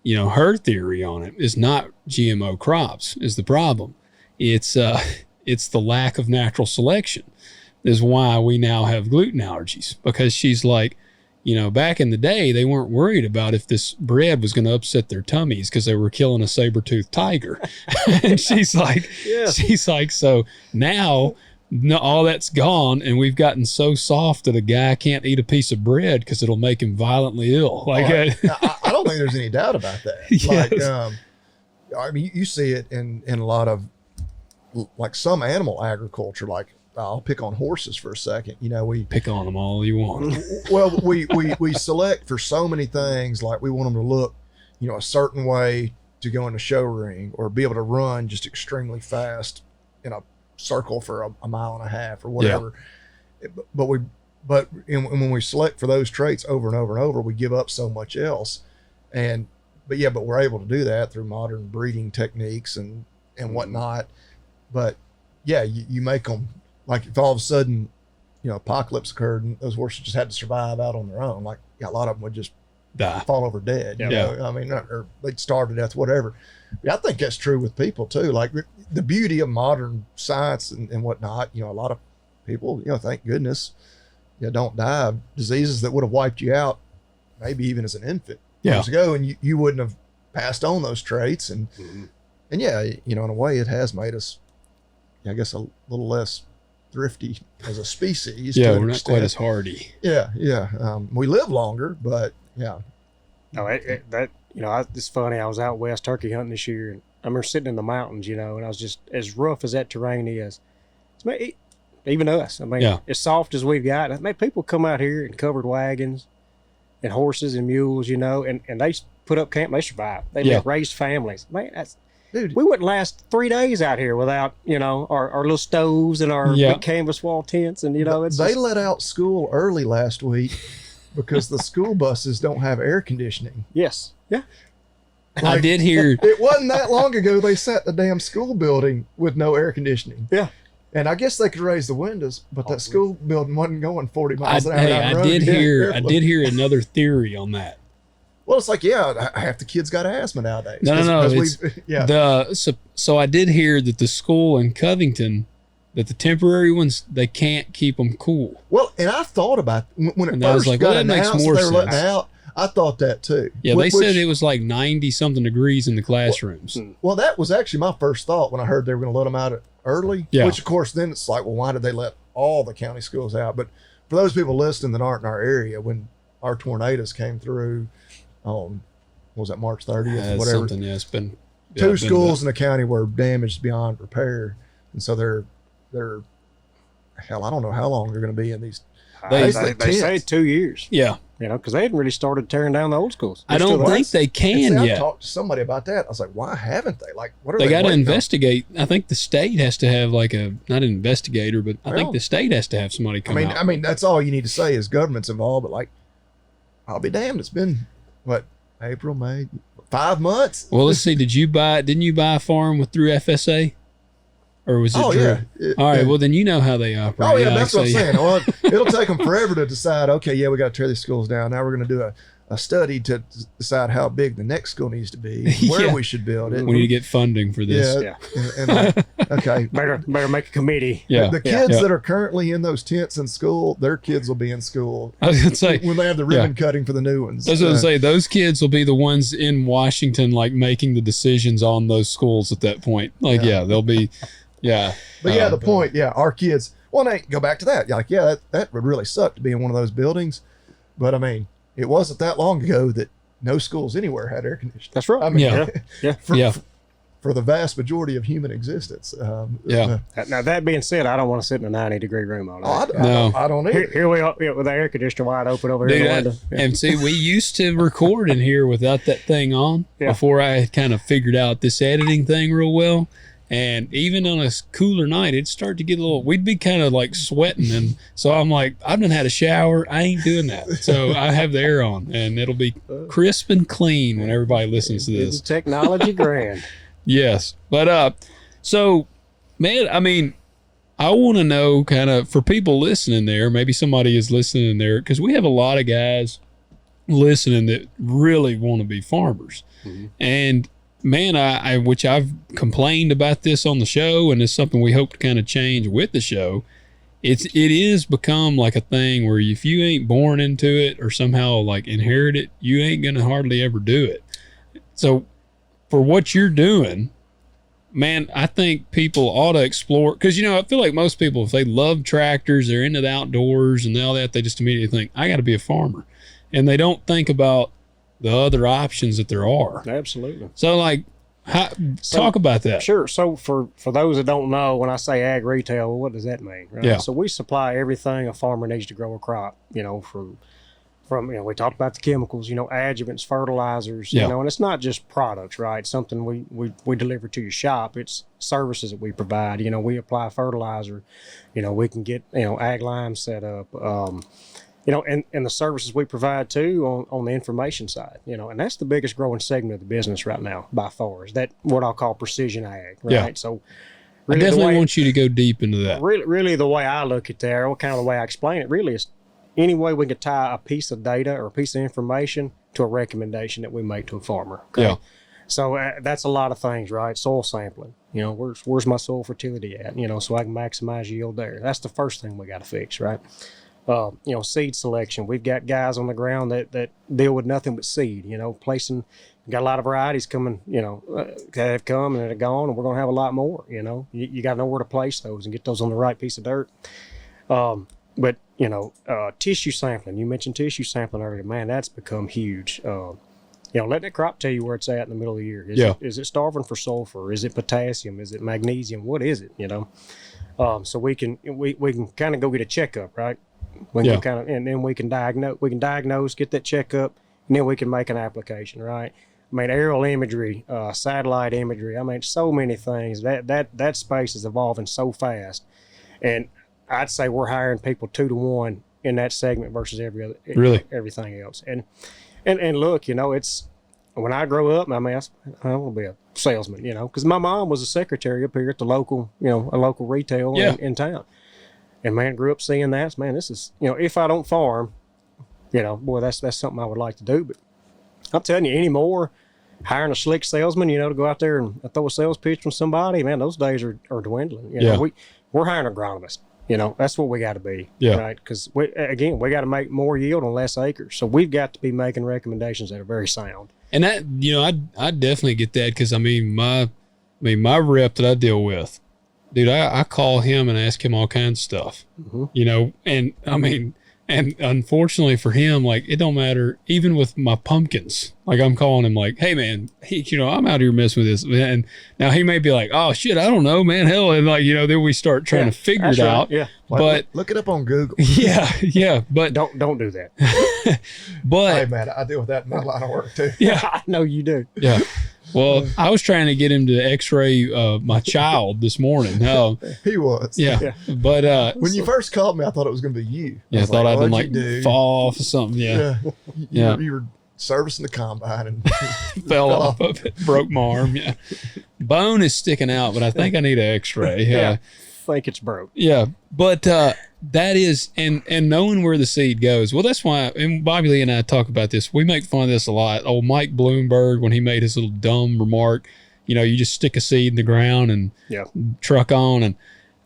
Speaker 1: her theory on it is not GMO crops is the problem. It's the lack of natural selection is why we now have gluten allergies, because she's like, back in the day, they weren't worried about if this bread was going to upset their tummies because they were killing a saber-toothed tiger. And she's like, so now all that's gone, and we've gotten so soft that a guy can't eat a piece of bread because it'll make him violently ill. Like,
Speaker 2: I don't think there's any doubt about that.
Speaker 1: Yes.
Speaker 2: Like, I mean, you see it in a lot of like some animal agriculture. Like, I'll pick on horses for a second. We
Speaker 1: pick on them all you want.
Speaker 2: Well, we select for so many things. Like, we want them to look, a certain way to go in a show ring, or be able to run just extremely fast in a circle for a mile and a half or whatever. Yeah. But when we select for those traits over and over and over, we give up so much else. But we're able to do that through modern breeding techniques and whatnot. But yeah, you make them. Like, if all of a sudden, apocalypse occurred and those horses just had to survive out on their own, like, a lot of them would just
Speaker 1: die,
Speaker 2: fall over dead.
Speaker 1: Yeah.
Speaker 2: I mean, or they'd starve to death, whatever. I think that's true with people too. Like, the beauty of modern science and whatnot, a lot of people, thank goodness, don't die of diseases that would have wiped you out, maybe even as an infant years ago, and you wouldn't have passed on those traits. And in a way, it has made us, I guess, a little less thrifty as a species.
Speaker 1: Yeah, we're not quite as hardy.
Speaker 2: Yeah. We live longer, but yeah.
Speaker 3: No, it's funny. I was out west turkey hunting this year, and I remember sitting in the mountains, and I was just, as rough as that terrain is, even us. I mean, as soft as we've got, people come out here in covered wagons and horses and mules, and they put up camp. They survive. They raised families. Man, dude, we wouldn't last 3 days out here without, our little stoves and our big canvas wall tents. And,
Speaker 2: they let out school early last week because the school buses don't have air conditioning.
Speaker 3: Yes. Yeah.
Speaker 2: Like,
Speaker 1: I did hear.
Speaker 2: It wasn't that long ago they sat the damn school building with no air conditioning.
Speaker 3: Yeah.
Speaker 2: And I guess they could raise the windows, but that school building wasn't going 40 miles an hour.
Speaker 1: I did hear another theory on that.
Speaker 2: Well, it's like, half the kids got asthma nowadays.
Speaker 1: No. So I did hear that the school in Covington, that the temporary ones, they can't keep them cool.
Speaker 2: Well, and I thought about when it first got announced they were letting out, I thought that too.
Speaker 1: Yeah, they said it was like 90 something degrees in the classrooms.
Speaker 2: Well, that was actually my first thought when I heard they were going to let them out early. Yeah. Which, of course, then it's like, well, why did they let all the county schools out? But for those people listening that aren't in our area, when our tornadoes came through, was that March 30th or whatever?
Speaker 1: Something, it's been
Speaker 2: two schools in the county were damaged beyond repair, and so they're hell, I don't know how long they're going to be in these.
Speaker 3: They say 2 years.
Speaker 1: Yeah,
Speaker 3: because they hadn't really started tearing down the old schools.
Speaker 1: I don't think they can
Speaker 2: I
Speaker 1: yet.
Speaker 2: talked to somebody about that. I was like, why haven't they? Like, what are
Speaker 1: They got to
Speaker 2: waiting on?
Speaker 1: investigate. I think the state has to have like not an investigator, but I think the state has to have somebody come out.
Speaker 2: I mean, that's all you need to say is government's involved. But like, I'll be damned. It's been what, April, May, 5 months.
Speaker 1: Well, let's see. Didn't you buy a farm through FSA? Or was it Drew?
Speaker 2: Yeah.
Speaker 1: All right. Well, then you know how they operate.
Speaker 2: Oh, yeah, that's what I'm saying. Well, it'll take them forever to decide, okay, yeah, we got to tear these schools down. Now we're going to do a study to decide how big the next school needs to be, where we should build it.
Speaker 1: We need to get funding for this.
Speaker 3: Yeah.
Speaker 2: And okay.
Speaker 3: Better make a committee.
Speaker 1: Yeah.
Speaker 2: The kids that are currently in those tents in school, their kids will be in school.
Speaker 1: I was going to say.
Speaker 2: When they have the ribbon cutting for the new ones.
Speaker 1: I was going to say, those kids will be the ones in Washington, like, making the decisions on those schools at that point. Like, they'll be... Yeah.
Speaker 2: But the point, our kids, well, they go back to that. Like, that would really suck to be in one of those buildings. But I mean, it wasn't that long ago that no schools anywhere had air conditioning.
Speaker 3: That's right.
Speaker 2: I mean,
Speaker 3: Yeah.
Speaker 2: For the vast majority of human existence.
Speaker 3: Now, that being said, I don't want to sit in a 90-degree room all day.
Speaker 2: I don't either.
Speaker 3: Here we are with the air conditioner wide open over here in the window.
Speaker 1: And see, we used to record in here without that thing on before I had kind of figured out this editing thing real well. And even on a cooler night, it'd start to get a little, we'd be kind of like sweating. And so I'm like, I've done had a shower. I ain't doing that. So I have the air on and it'll be crisp and clean when everybody listens to this.
Speaker 3: It's technology grand.
Speaker 1: Yes. But, so man, I mean, I want to know kind of for people listening there, maybe somebody is listening there, because we have a lot of guys listening that really want to be farmers. Mm-hmm. And man, which I've complained about this on the show, and it's something we hope to kind of change with the show. It is become like a thing where if you ain't born into it or somehow like inherit it, you ain't going to hardly ever do it. So for what you're doing, man, I think people ought to explore, because, I feel like most people, if they love tractors, they're into the outdoors and all that, they just immediately think, I got to be a farmer. And they don't think about the other options that there are.
Speaker 3: Absolutely.
Speaker 1: So like, talk about that.
Speaker 3: Sure. So for those that don't know, when I say ag retail, well, what does that mean? Right?
Speaker 1: Yeah.
Speaker 3: So we supply everything a farmer needs to grow a crop, from we talked about the chemicals, adjuvants, fertilizers, and it's not just products, right? Something we deliver to your shop. It's services that we provide. We apply fertilizer, we can get, ag lime set up, and the services we provide too on the information side, and that's the biggest growing segment of the business right now by far, is that what I'll call precision ag, right?
Speaker 1: Yeah.
Speaker 3: So
Speaker 1: really I definitely want you to go deep into that.
Speaker 3: Really the way I look at that, or kind of the way I explain it, really is any way we can tie a piece of data or a piece of information to a recommendation that we make to a farmer. Okay?
Speaker 1: Yeah.
Speaker 3: So that's a lot of things, right? Soil sampling, where's my soil fertility at, so I can maximize yield there. That's the first thing we got to fix, right? Seed selection. We've got guys on the ground that deal with nothing but seed, placing, got a lot of varieties coming, that have come and that are gone, and we're going to have a lot more, you got to know where to place those and get those on the right piece of dirt. But tissue sampling, you mentioned tissue sampling earlier, man, that's become huge. Letting that crop tell you where it's at in the middle of the year. Is it starving for sulfur? Is it potassium? Is it magnesium? What is it, so we can kind of go get a checkup, right? And then we can diagnose, get that checkup, and then we can make an application, right? I mean, aerial imagery, satellite imagery. I mean, so many things. That space is evolving so fast, and I'd say we're hiring people 2 to 1 in that segment versus everything else. And look, it's when I grow up, I want to be a salesman, because my mom was a secretary up here at the local, a local retail in town. And man, grew up seeing that. Man, this is, if I don't farm, boy, that's something I would like to do. But I'm telling you, anymore, hiring a slick salesman, to go out there and throw a sales pitch from somebody, man, those days are dwindling. We're hiring agronomists. That's what we got to be, right? Because we got to make more yield on less acres. So we've got to be making recommendations that are very sound.
Speaker 1: And that, I definitely get that, because my rep that I deal with, dude, I call him and ask him all kinds of stuff, and And unfortunately for him, like, it don't matter, even with my pumpkins, like, I'm calling him like, hey man, I'm out here messing with this. And now he may be like, oh shit, I don't know, man, hell. And like, then we start trying to figure it out.
Speaker 3: Yeah.
Speaker 1: But
Speaker 2: look it up on Google.
Speaker 1: Yeah. But
Speaker 3: don't do that.
Speaker 1: But
Speaker 2: hey man, I deal with that in my line of work too.
Speaker 1: Yeah.
Speaker 3: I know you do.
Speaker 1: Yeah. Well, I was trying to get him to x-ray my child this morning.
Speaker 2: He was.
Speaker 1: Yeah. But
Speaker 2: when you first called me, I thought it was going to be you.
Speaker 1: I thought I'd been like fall off or something.
Speaker 2: Yeah. You were servicing the combine and
Speaker 1: fell off of it, broke my arm. Yeah. Bone is sticking out, but I think I need an x-ray.
Speaker 3: Yeah. I think it's broke.
Speaker 1: Yeah. But that is, and knowing where the seed goes. Well, that's why, and Bobby Lee and I talk about this. We make fun of this a lot. Old Mike Bloomberg, when he made his little dumb remark, you just stick a seed in the ground and truck on.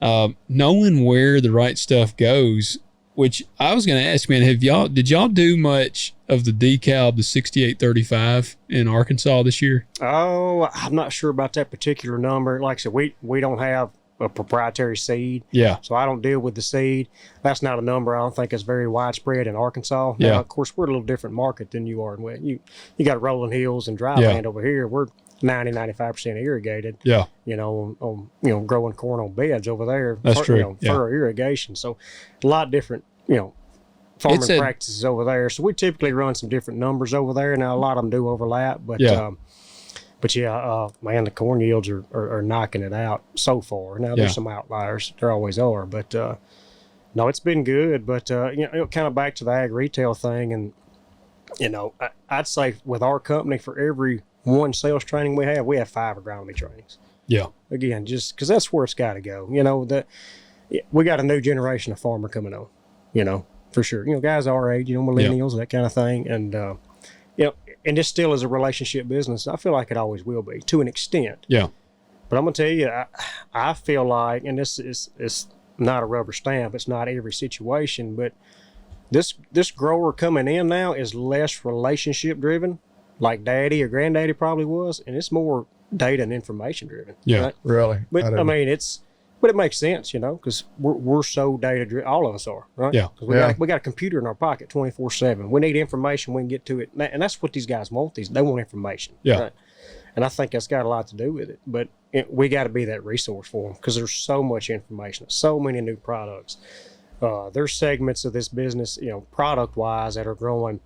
Speaker 1: And knowing where the right stuff goes, which I was going to ask, man, did y'all do much of the decal, the 6835 in Arkansas this year?
Speaker 3: Oh, I'm not sure about that particular number. Like I said, we don't have a proprietary seed.
Speaker 1: Yeah.
Speaker 3: So I don't deal with the seed. That's not a number I don't think is very widespread in Arkansas. Now, of course, we're a little different market than you are. You got rolling hills and dry land over here. We're 95% irrigated. Yeah. On growing corn on beds over there.
Speaker 1: That's true.
Speaker 3: For irrigation. So a lot different, farming practices over there. So we typically run some different numbers over there. Now a lot of them do overlap, but man, the corn yields are knocking it out so far. Now there's some outliers. There always are, but no, it's been good. But kind of back to the ag retail thing, and I'd say with our company, for every one sales training we have 5 agronomy trainings. Yeah. Again, just because that's where it's got to go. We got a new generation of farmer coming on. For sure. Guys our age, millennials, that kind of thing, and and this still is a relationship business. I feel like it always will be, to an extent. Yeah. But I'm going to tell you, I feel like, and this is not a rubber stamp, it's not every situation, but this grower coming in now is less relationship driven, like daddy or granddaddy probably was, and it's more data and information driven. Yeah, right? Really. But I mean, but it makes sense, because we're so data driven. All of us are, right? Yeah. Because we got a computer in our pocket 24/7. We need information. We can get to it, and that's what these guys want. They want information. Yeah. Right? And I think that's got a lot to do with it. But we got to be that resource for them, because there's so much information, so many new products. There's segments of this business, product wise, that are growing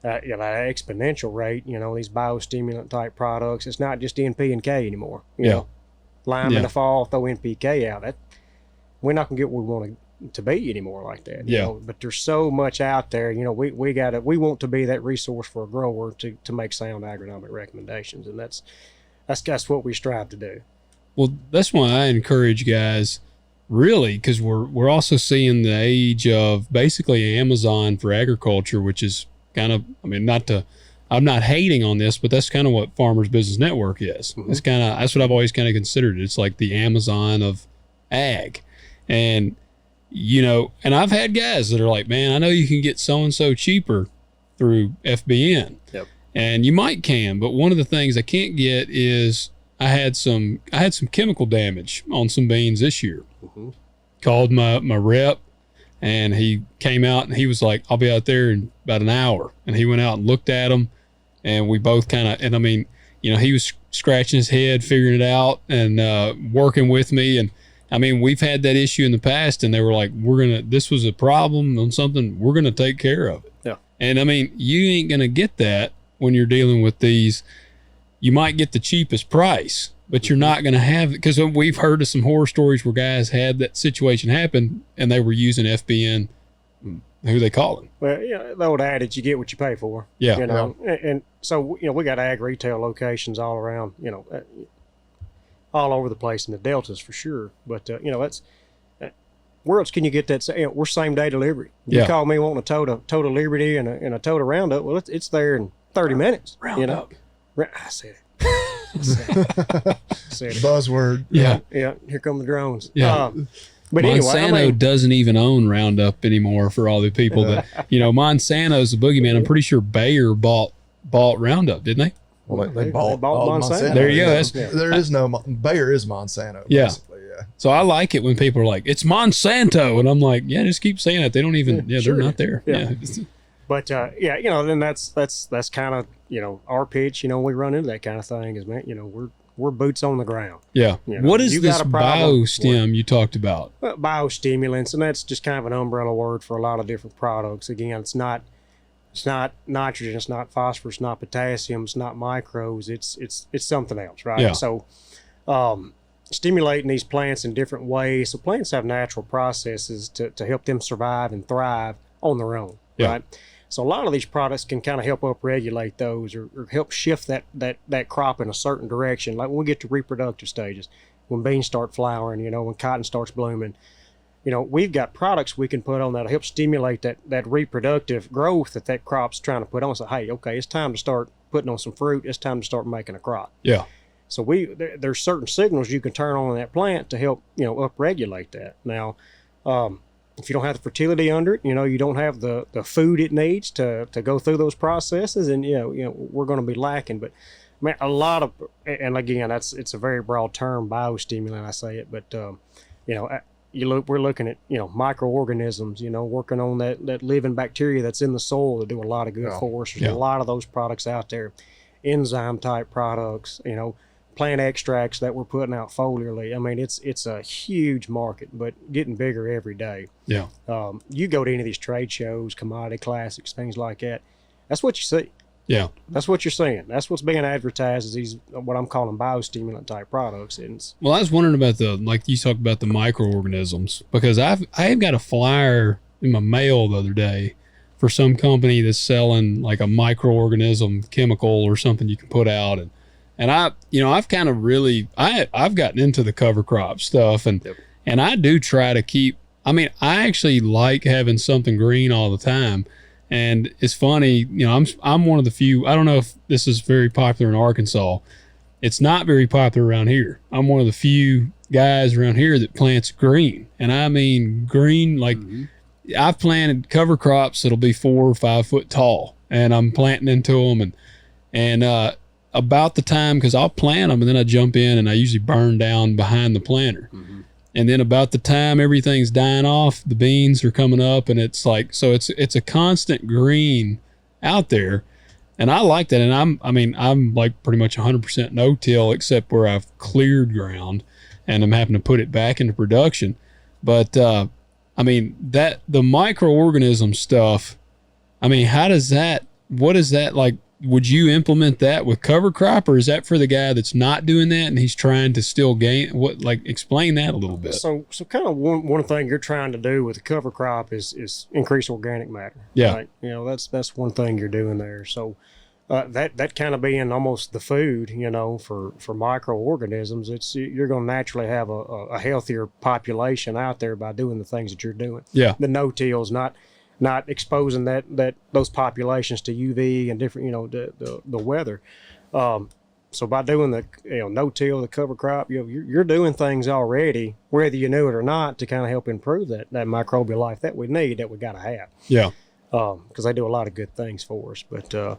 Speaker 3: at an exponential rate. These biostimulant type products. It's not just NP and K anymore. You know? Lime in the fall, throw NPK out. We're not gonna get what we want to be anymore like that. But there's so much out there. We want to be that resource for a grower to make sound agronomic recommendations, and that's what we strive to do.
Speaker 1: Well, that's why I encourage guys, really, because we're also seeing the age of basically Amazon for agriculture, which is kind of, I'm not hating on this, but that's kind of what Farmers Business Network is. Mm-hmm. That's what I've always kind of considered. It's like the Amazon of ag. And, and I've had guys that are like, man, I know you can get so-and-so cheaper through FBN. Yep. And you might can, but one of the things I can't get is I had some chemical damage on some beans this year. Mm-hmm. Called my rep, and he came out and he was like, I'll be out there in about an hour. And he went out and looked at them. And we both kind of, and he was scratching his head, figuring it out, and working with me. And we've had that issue in the past, and they were like, this was a problem on something, we're going to take care of it. Yeah. And you ain't going to get that when you're dealing with these. You might get the cheapest price, but you're not going to have it, because we've heard of some horror stories where guys had that situation happen and they were using FBN. Who they calling?
Speaker 3: Well, the old adage, you get what you pay for. Yeah. And so, we got ag retail locations all around, all over the place in the deltas for sure. But, that's, where else can you get that? We're same day delivery. You call me wanting a total Liberty and a total Roundup. Well, it's there in 30 minutes. Roundup. I said it.
Speaker 2: Buzzword.
Speaker 3: Yeah. Yeah. Here come the drones. Yeah. But
Speaker 1: Monsanto doesn't even own Roundup anymore, for all the people that, Monsanto's the boogeyman. I'm pretty sure Bayer bought Roundup, didn't they?
Speaker 2: Well, they bought Monsanto.
Speaker 1: There you go.
Speaker 2: There is no, Bayer is Monsanto.
Speaker 1: Yeah. So I like it when people are like, it's Monsanto. And I'm like, yeah, just keep saying it. They don't even, they're not there. Yeah.
Speaker 3: But, then that's kind of, our pitch, we run into that kind of thing is, man, we're boots on the ground.
Speaker 1: Yeah. What is this biostim you talked about?
Speaker 3: Well, biostimulants, and that's just kind of an umbrella word for a lot of different products. Again, it's not nitrogen, it's not phosphorus, not potassium, it's not micros, it's something else, right?
Speaker 1: Yeah.
Speaker 3: So stimulating these plants in different ways. So plants have natural processes to help them survive and thrive on their own, right? So a lot of these products can kind of help upregulate those or help shift that crop in a certain direction. Like when we get to reproductive stages, when beans start flowering, when cotton starts blooming, we've got products we can put on that'll help stimulate that reproductive growth that crop's trying to put on. So, hey, okay, it's time to start putting on some fruit. It's time to start making a crop.
Speaker 1: Yeah.
Speaker 3: So there's certain signals you can turn on in that plant to help, upregulate that. Now, if you don't have the fertility under it, you don't have the food it needs to go through those processes, and we're going to be lacking. But man, a lot of, and again, it's a very broad term, biostimulant. I say it, but we're looking at microorganisms, working on that living bacteria that's in the soil that do a lot of good for us. There's a lot of those products out there, enzyme type products, plant extracts that we're putting out foliarly. I mean, it's a huge market, but getting bigger every day.
Speaker 1: Yeah.
Speaker 3: You go to any of these trade shows, commodity classics, things like that. That's what you see.
Speaker 1: Yeah.
Speaker 3: That's what you're seeing. That's what's being advertised as these, what I'm calling biostimulant type products.
Speaker 1: Well, I was wondering about like you talked about the microorganisms, because I've got a flyer in my mail the other day for some company that's selling like a microorganism chemical or something you can put out. And I've kind of really, I've gotten into the cover crop stuff, and I do try to keep, I actually like having something green all the time. And it's funny, I'm one of the few, I don't know if this is very popular in Arkansas. It's not very popular around here. I'm one of the few guys around here that plants green. And I mean green, like I've planted cover crops that'll be 4 or 5 foot tall, and I'm planting into them. And about the time, because I'll plant them and then I jump in and I usually burn down behind the planter. And then about the time everything's dying off, the beans are coming up, and it's like, so it's a constant green out there. And I like that. And I'm like pretty much 100% no-till, except where I've cleared ground and I'm having to put it back into production. But the microorganism stuff, how does that, what is that like? Would you implement that with cover crop, or is that for the guy that's not doing that and he's trying to still gain? Explain that a little bit. So
Speaker 3: kind of one thing you're trying to do with the cover crop is increase organic matter.
Speaker 1: Yeah.
Speaker 3: Right? That's one thing you're doing there. So that kind of being almost the food, for microorganisms, you're going to naturally have a healthier population out there by doing the things that you're doing.
Speaker 1: Yeah.
Speaker 3: The no-till's not exposing those populations to UV and different, the weather. So by doing the no-till, the cover crop, you're doing things already, whether you knew it or not, to kind of help improve that microbial life that we need, that we got to have.
Speaker 1: Yeah.
Speaker 3: Because they do a lot of good things for us. But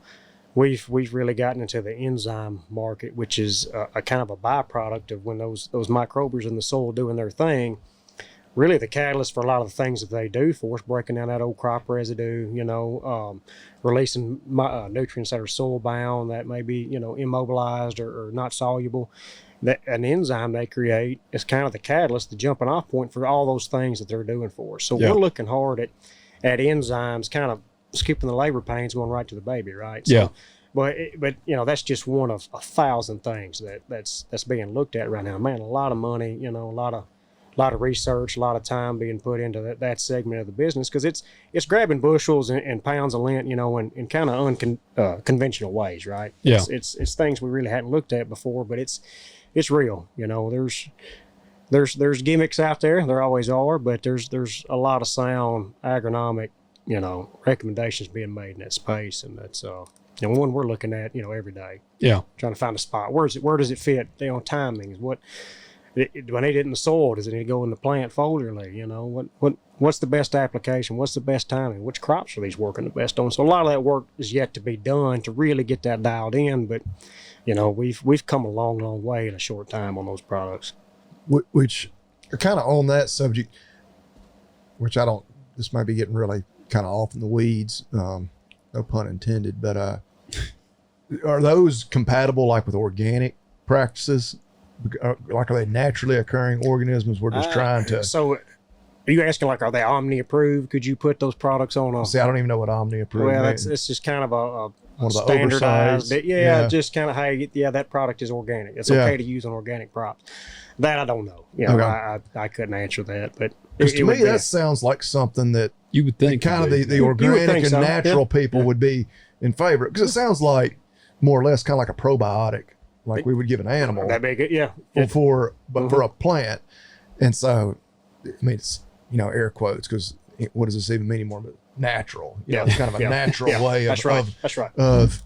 Speaker 3: we've really gotten into the enzyme market, which is a kind of a byproduct of when those microbes in the soil doing their thing. Really the catalyst for a lot of the things that they do for us, breaking down that old crop residue, releasing nutrients that are soil bound, that may be, immobilized or not soluble. That an enzyme they create is kind of the catalyst, the jumping off point for all those things that they're doing for us. So we're looking hard at enzymes, kind of skipping the labor pains, going right to the baby, right? So, But that's just one of 1,000 things that's being looked at right now. Man, a lot of money, a lot of research, a lot of time being put into that segment of the business, because it's grabbing bushels and pounds of lint, in kind of unconventional ways, right?
Speaker 1: Yeah.
Speaker 3: It's things we really hadn't looked at before, but it's real. There's gimmicks out there. There always are, but there's a lot of sound agronomic, recommendations being made in that space, and that's one we're looking at, every day.
Speaker 1: Yeah.
Speaker 3: Trying to find a spot. Where does it fit? Timings. Do I need it in the soil? Does it need to go in the plant foliarly? What's the best application? What's the best timing? Which crops are these working the best on? So a lot of that work is yet to be done to really get that dialed in. But we've come a long way in a short time on those products.
Speaker 2: Which kind of on that subject, which this might be getting really kind of off in the weeds, no pun intended, but are those compatible like with organic practices? Like, are they naturally occurring organisms? We're just trying to.
Speaker 3: So, are you asking like, are they Omni approved? Could you put those products on?
Speaker 2: See, I don't even know what Omni approved.
Speaker 3: Well, it's just kind of a
Speaker 2: one of the
Speaker 3: standardized.
Speaker 2: oversized.
Speaker 3: Just kind of hey, that product is organic. It's okay to use on organic crops. That I don't know. I couldn't answer that, but
Speaker 2: to me that sounds like something that
Speaker 1: you would think
Speaker 2: kind of the organic and natural people would be in favor, because it sounds like more or less kind of like a probiotic, like we would give an animal.
Speaker 3: That big,
Speaker 2: for a plant. And so, I mean, it's, air quotes, because what does this even mean anymore? But natural, it's kind of a natural way of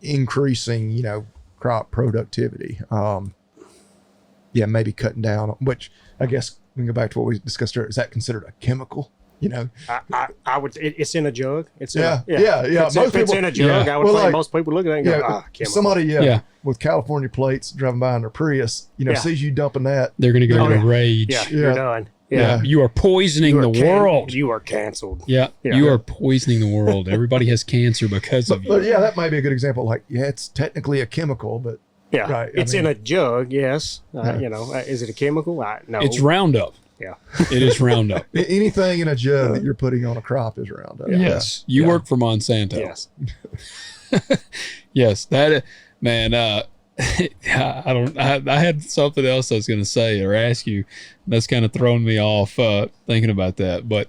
Speaker 2: increasing, crop productivity. Maybe cutting down, which I guess we can go back to what we discussed earlier. Is that considered a chemical?
Speaker 3: I would. It's in a jug. It's in
Speaker 2: yeah.
Speaker 3: If it's in a jug, I would think most people look at it and go, chemical.
Speaker 2: Somebody with California plates driving by in their Prius, sees you dumping that,
Speaker 1: they're going to go into rage.
Speaker 3: Yeah, you're done.
Speaker 1: Yeah. You are poisoning the world.
Speaker 3: You are canceled.
Speaker 1: Yeah. You are poisoning the world. Everybody has cancer because of you.
Speaker 2: But that might be a good example. Like, it's technically a chemical, but
Speaker 3: it's in a jug. Yes. Is it a chemical? No.
Speaker 1: It's Roundup.
Speaker 3: Yeah.
Speaker 1: It is Roundup.
Speaker 2: Anything in a jug that you're putting on a crop is Roundup.
Speaker 1: Yes. You work for Monsanto.
Speaker 3: Yes.
Speaker 1: Yes. That, man, I had something else I was going to say or ask you. That's kind of thrown me off thinking about that. But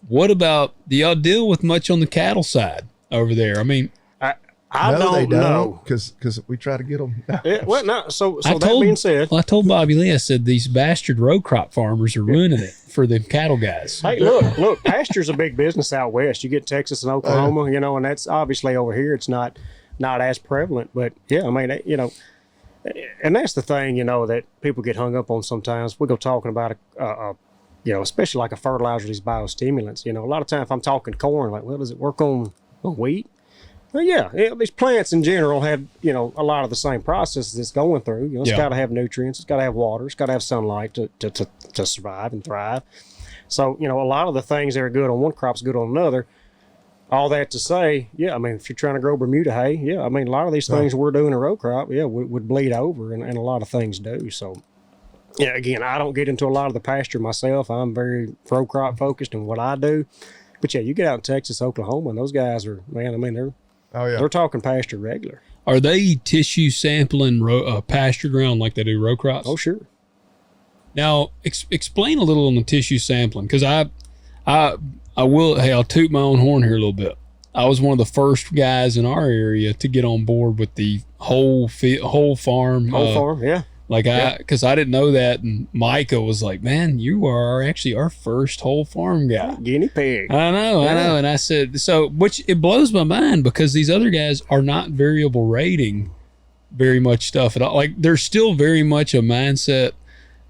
Speaker 1: what about, do y'all deal with much on the cattle side over there? I mean,
Speaker 3: I don't know,
Speaker 2: because we try to get them.
Speaker 3: So that being said,
Speaker 1: I told Bobby Lee, I said these bastard row crop farmers are ruining it for the cattle guys.
Speaker 3: Hey, look, pasture's a big business out west. You get Texas and Oklahoma, and that's obviously over here. It's not as prevalent, but I mean, and that's the thing, that people get hung up on sometimes. We go talking about especially like a fertilizer, these biostimulants. A lot of times if I'm talking corn, like, well, does it work on wheat? Well, these plants in general have, a lot of the same processes it's going through. It's got to have nutrients, it's got to have water, it's got to have sunlight to survive and thrive. So, a lot of the things that are good on one crop's good on another. All that to say, I mean, if you're trying to grow Bermuda hay, I mean, a lot of these things we're doing in row crop, would bleed over, and a lot of things do. So, again, I don't get into a lot of the pasture myself. I'm very row crop focused in what I do. But you get out in Texas, Oklahoma, and those guys are, they're talking pasture regular.
Speaker 1: Are they tissue sampling pasture ground like they do row crops?
Speaker 3: Oh, sure.
Speaker 1: Now, explain a little on the tissue sampling, because I'll toot my own horn here a little bit. I was one of the first guys in our area to get on board with the whole farm. Because I didn't know that, and Micah was like, "Man, you are actually our first whole farm guy."
Speaker 3: Guinea pig.
Speaker 1: I know. And I said, which it blows my mind, because these other guys are not variable rating very much stuff at all. Like, there's still very much a mindset.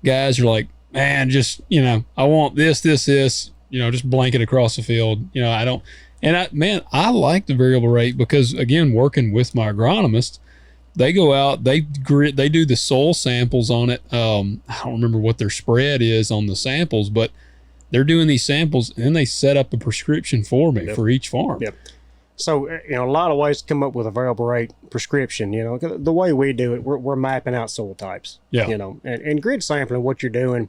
Speaker 1: Guys are like, man, just, I want this, just blanket across the field. I don't. And I like the variable rate because, again, working with my agronomist, they go out, they do the soil samples on it. I don't remember what their spread is on the samples, but they're doing these samples, and then they set up a prescription for me for each farm.
Speaker 3: Yep. So, a lot of ways to come up with a variable rate prescription. The way we do it, we're mapping out soil types.
Speaker 1: Yeah.
Speaker 3: And grid sampling, what you're doing,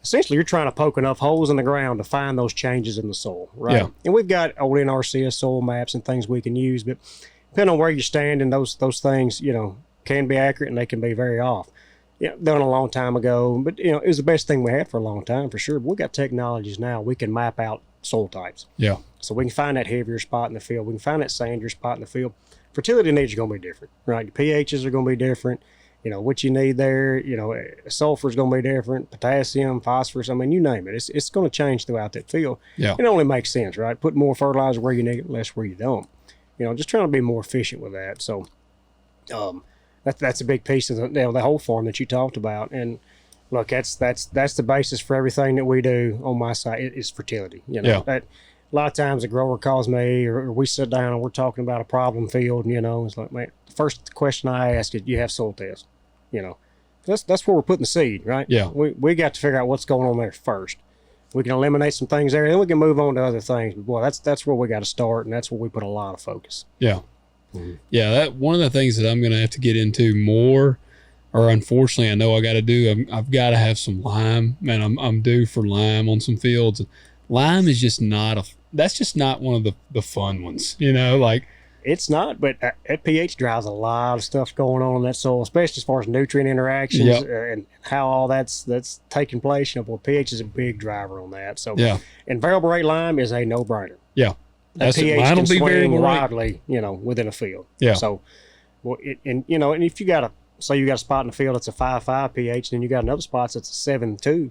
Speaker 3: essentially you're trying to poke enough holes in the ground to find those changes in the soil, right?
Speaker 1: Yeah.
Speaker 3: And we've got old NRCS soil maps and things we can use, but depending on where you stand, and those things, can be accurate and they can be very off. Done a long time ago, but it was the best thing we had for a long time for sure. But we got technologies now. We can map out soil types.
Speaker 1: Yeah.
Speaker 3: So we can find that heavier spot in the field. We can find that sandier spot in the field. Fertility needs are going to be different, right? Your pHs are going to be different. What you need there, sulfur is going to be different, potassium, phosphorus. I mean, you name it. It's going to change throughout that field.
Speaker 1: Yeah.
Speaker 3: It only makes sense, right? Put more fertilizer where you need it, less where you don't. Just trying to be more efficient with that. So that's a big piece of the whole farm that you talked about. And look, that's the basis for everything that we do on my side is fertility. That a lot of times a grower calls me or we sit down and we're talking about a problem field, it's like, man, the first question I ask is, do you have soil tests? If that's where we're putting the seed, right?
Speaker 1: Yeah.
Speaker 3: We got to figure out what's going on there first. We can eliminate some things there, then we can move on to other things. But boy, that's where we got to start, and that's where we put a lot of focus.
Speaker 1: Yeah. Yeah, that one of the things that I'm going to have to get into more, or unfortunately I know I got to do, I've got to have some lime. Man, I'm due for lime on some fields. Lime is just that's just not one of the fun ones, like.
Speaker 3: It's not, but that pH drives a lot of stuff going on in that soil, especially as far as nutrient interactions and how all that's taking place. Well, pH is a big driver on that. So, and variable rate lime is a no-brainer.
Speaker 1: Yeah,
Speaker 3: that's pH can swing wildly, within a field.
Speaker 1: Yeah.
Speaker 3: So, and if you got a spot in the field that's a 5.5 pH, then you got another spot that's a 7.2.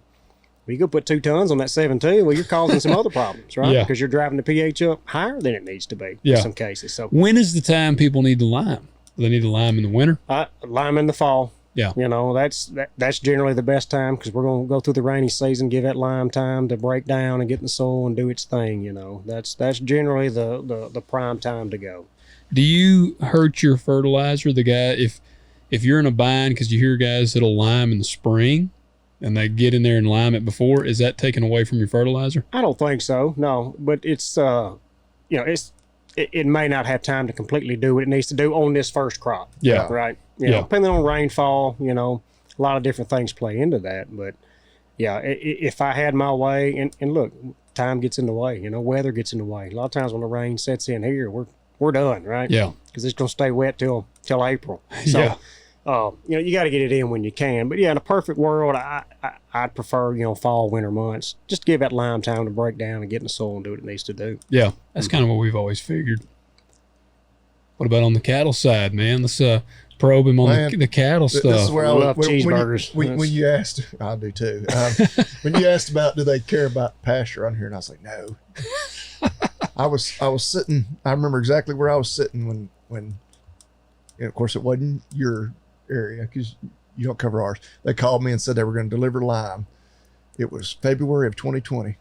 Speaker 3: Well, you go put 2 tons on that 7.2, well, you're causing some other problems, right?
Speaker 1: Yeah.
Speaker 3: Because you're driving the pH up higher than it needs to be in some cases. So,
Speaker 1: when is the time people need to lime? Do they need to lime in the winter?
Speaker 3: Lime in the fall.
Speaker 1: Yeah.
Speaker 3: That's generally the best time, because we're going to go through the rainy season, give that lime time to break down and get in the soil and do its thing. That's generally the prime time to go.
Speaker 1: Do you hurt your fertilizer, the guy, if you're in a bind because you hear guys that'll lime in the spring and they get in there and lime it before, is that taken away from your fertilizer? I
Speaker 3: don't think so, no. But it's, it may not have time to completely do what it needs to do on this first crop.
Speaker 1: Yeah.
Speaker 3: Right? Depending on rainfall, a lot of different things play into that. But, yeah, if I had my way, and look, time gets in the way, weather gets in the way. A lot of times when the rain sets in here, we're done, right?
Speaker 1: Yeah.
Speaker 3: Because it's going to stay wet till April. So, you got to get it in when you can. But yeah, in a perfect world, I'd prefer, fall, winter months. Just give that lime time to break down and get in the soil and do what it needs to do.
Speaker 1: Yeah, that's kind of what we've always figured. What about on the cattle side, man? Let's probe him on the cattle stuff.
Speaker 2: This is where I
Speaker 3: love cheeseburgers.
Speaker 2: When you asked, I do too. When you asked about do they care about pasture on here, and I was like, no. I was sitting. I remember exactly where I was sitting when of course, it wasn't your area because you don't cover ours. They called me and said they were going to deliver lime. It was February of 2020.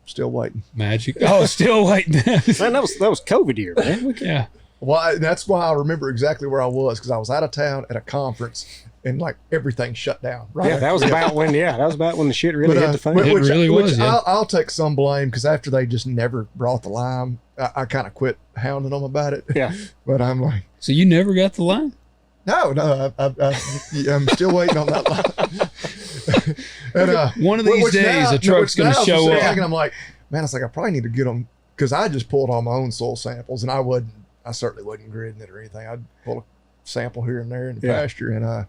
Speaker 2: Still waiting.
Speaker 1: Magic. Oh, still waiting.
Speaker 3: Man, that was COVID year, man.
Speaker 1: Yeah.
Speaker 2: Well, that's why I remember exactly where I was, because I was out of town at a conference and like everything shut down. Right.
Speaker 3: Yeah, that was about when the shit really hit the fan.
Speaker 1: It really was. Yeah.
Speaker 2: I'll take some blame, because after they just never brought the lime, I kind of quit hounding them about it.
Speaker 3: Yeah.
Speaker 2: But I'm like,
Speaker 1: so you never got the lime?
Speaker 2: No, I'm still waiting on that line. And,
Speaker 1: one of these days, a truck's going to show up.
Speaker 2: And I'm like, man, it's like I probably need to get them, because I just pulled all my own soil samples, and I certainly wasn't gridding it or anything. I'd pull a sample here and there in the pasture, and I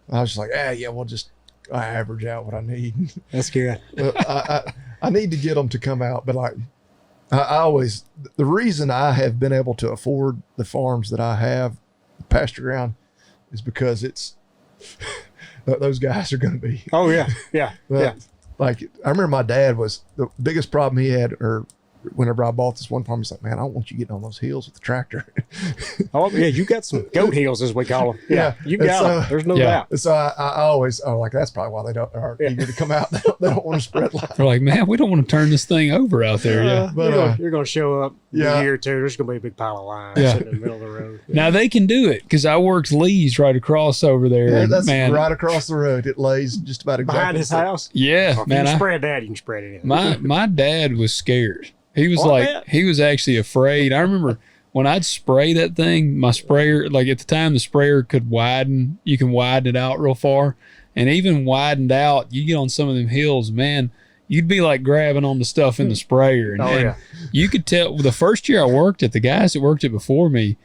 Speaker 2: was just like, we'll just average out what I need.
Speaker 3: That's good.
Speaker 2: I need to get them to come out, but like the reason I have been able to afford the farms that I have, pasture ground, is because it's those guys are going to be.
Speaker 3: Oh yeah.
Speaker 2: Like I remember my dad was the biggest problem he had, or whenever I bought this one farm, he's like, man, I don't want you getting on those hills with the tractor.
Speaker 3: Oh yeah, you got some goat heels, as we call them. Yeah, you got them. There's no doubt.
Speaker 2: So I always, like, that's probably why they are eager to come out. They don't want to spread life.
Speaker 1: They're like, man, we don't want to turn this thing over out there.
Speaker 2: But
Speaker 3: you're going to show up in a year or two. There's going to be a big pile of lime sitting in the middle of the road.
Speaker 1: Now they can do it, because I worked Lee's right across over there.
Speaker 2: Yeah, that's right across the road. It lays just about exactly
Speaker 3: behind his house.
Speaker 1: Yeah,
Speaker 3: if man. You can spread that. You can spread it in.
Speaker 1: My dad was scared. He was he was actually afraid. I remember when I'd spray that thing, my sprayer, like at the time the sprayer could widen, you can widen it out real far. And even widened out, you get on some of them hills, man, you'd be like grabbing on the stuff in the sprayer. And you could tell the first year I worked it, the guys that worked it before me,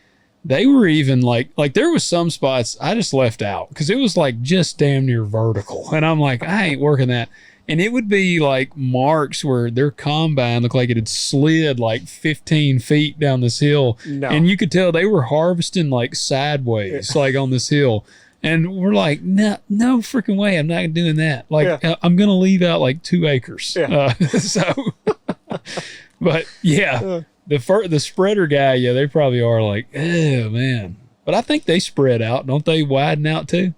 Speaker 1: they were even like there was some spots I just left out because it was like just damn near vertical. And I'm like, I ain't working that. And it would be like marks where their combine looked like it had slid like 15 feet down this hill. No. And you could tell they were harvesting like sideways, like on this hill. And we're like, no freaking way. I'm not doing that. Like, I'm going to leave out like 2 acres. Yeah. But yeah, the spreader guy, they probably are like, oh man. But I think they spread out. Don't they widen out too?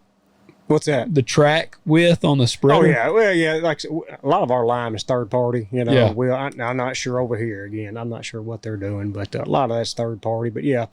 Speaker 3: What's that?
Speaker 1: The track width on the spreader?
Speaker 3: Oh yeah, well yeah. Like a lot of our lime is third party. You know,
Speaker 1: Yeah.
Speaker 3: I'm not sure over here. Again, I'm not sure what they're doing, but a lot of that's third party. But yeah,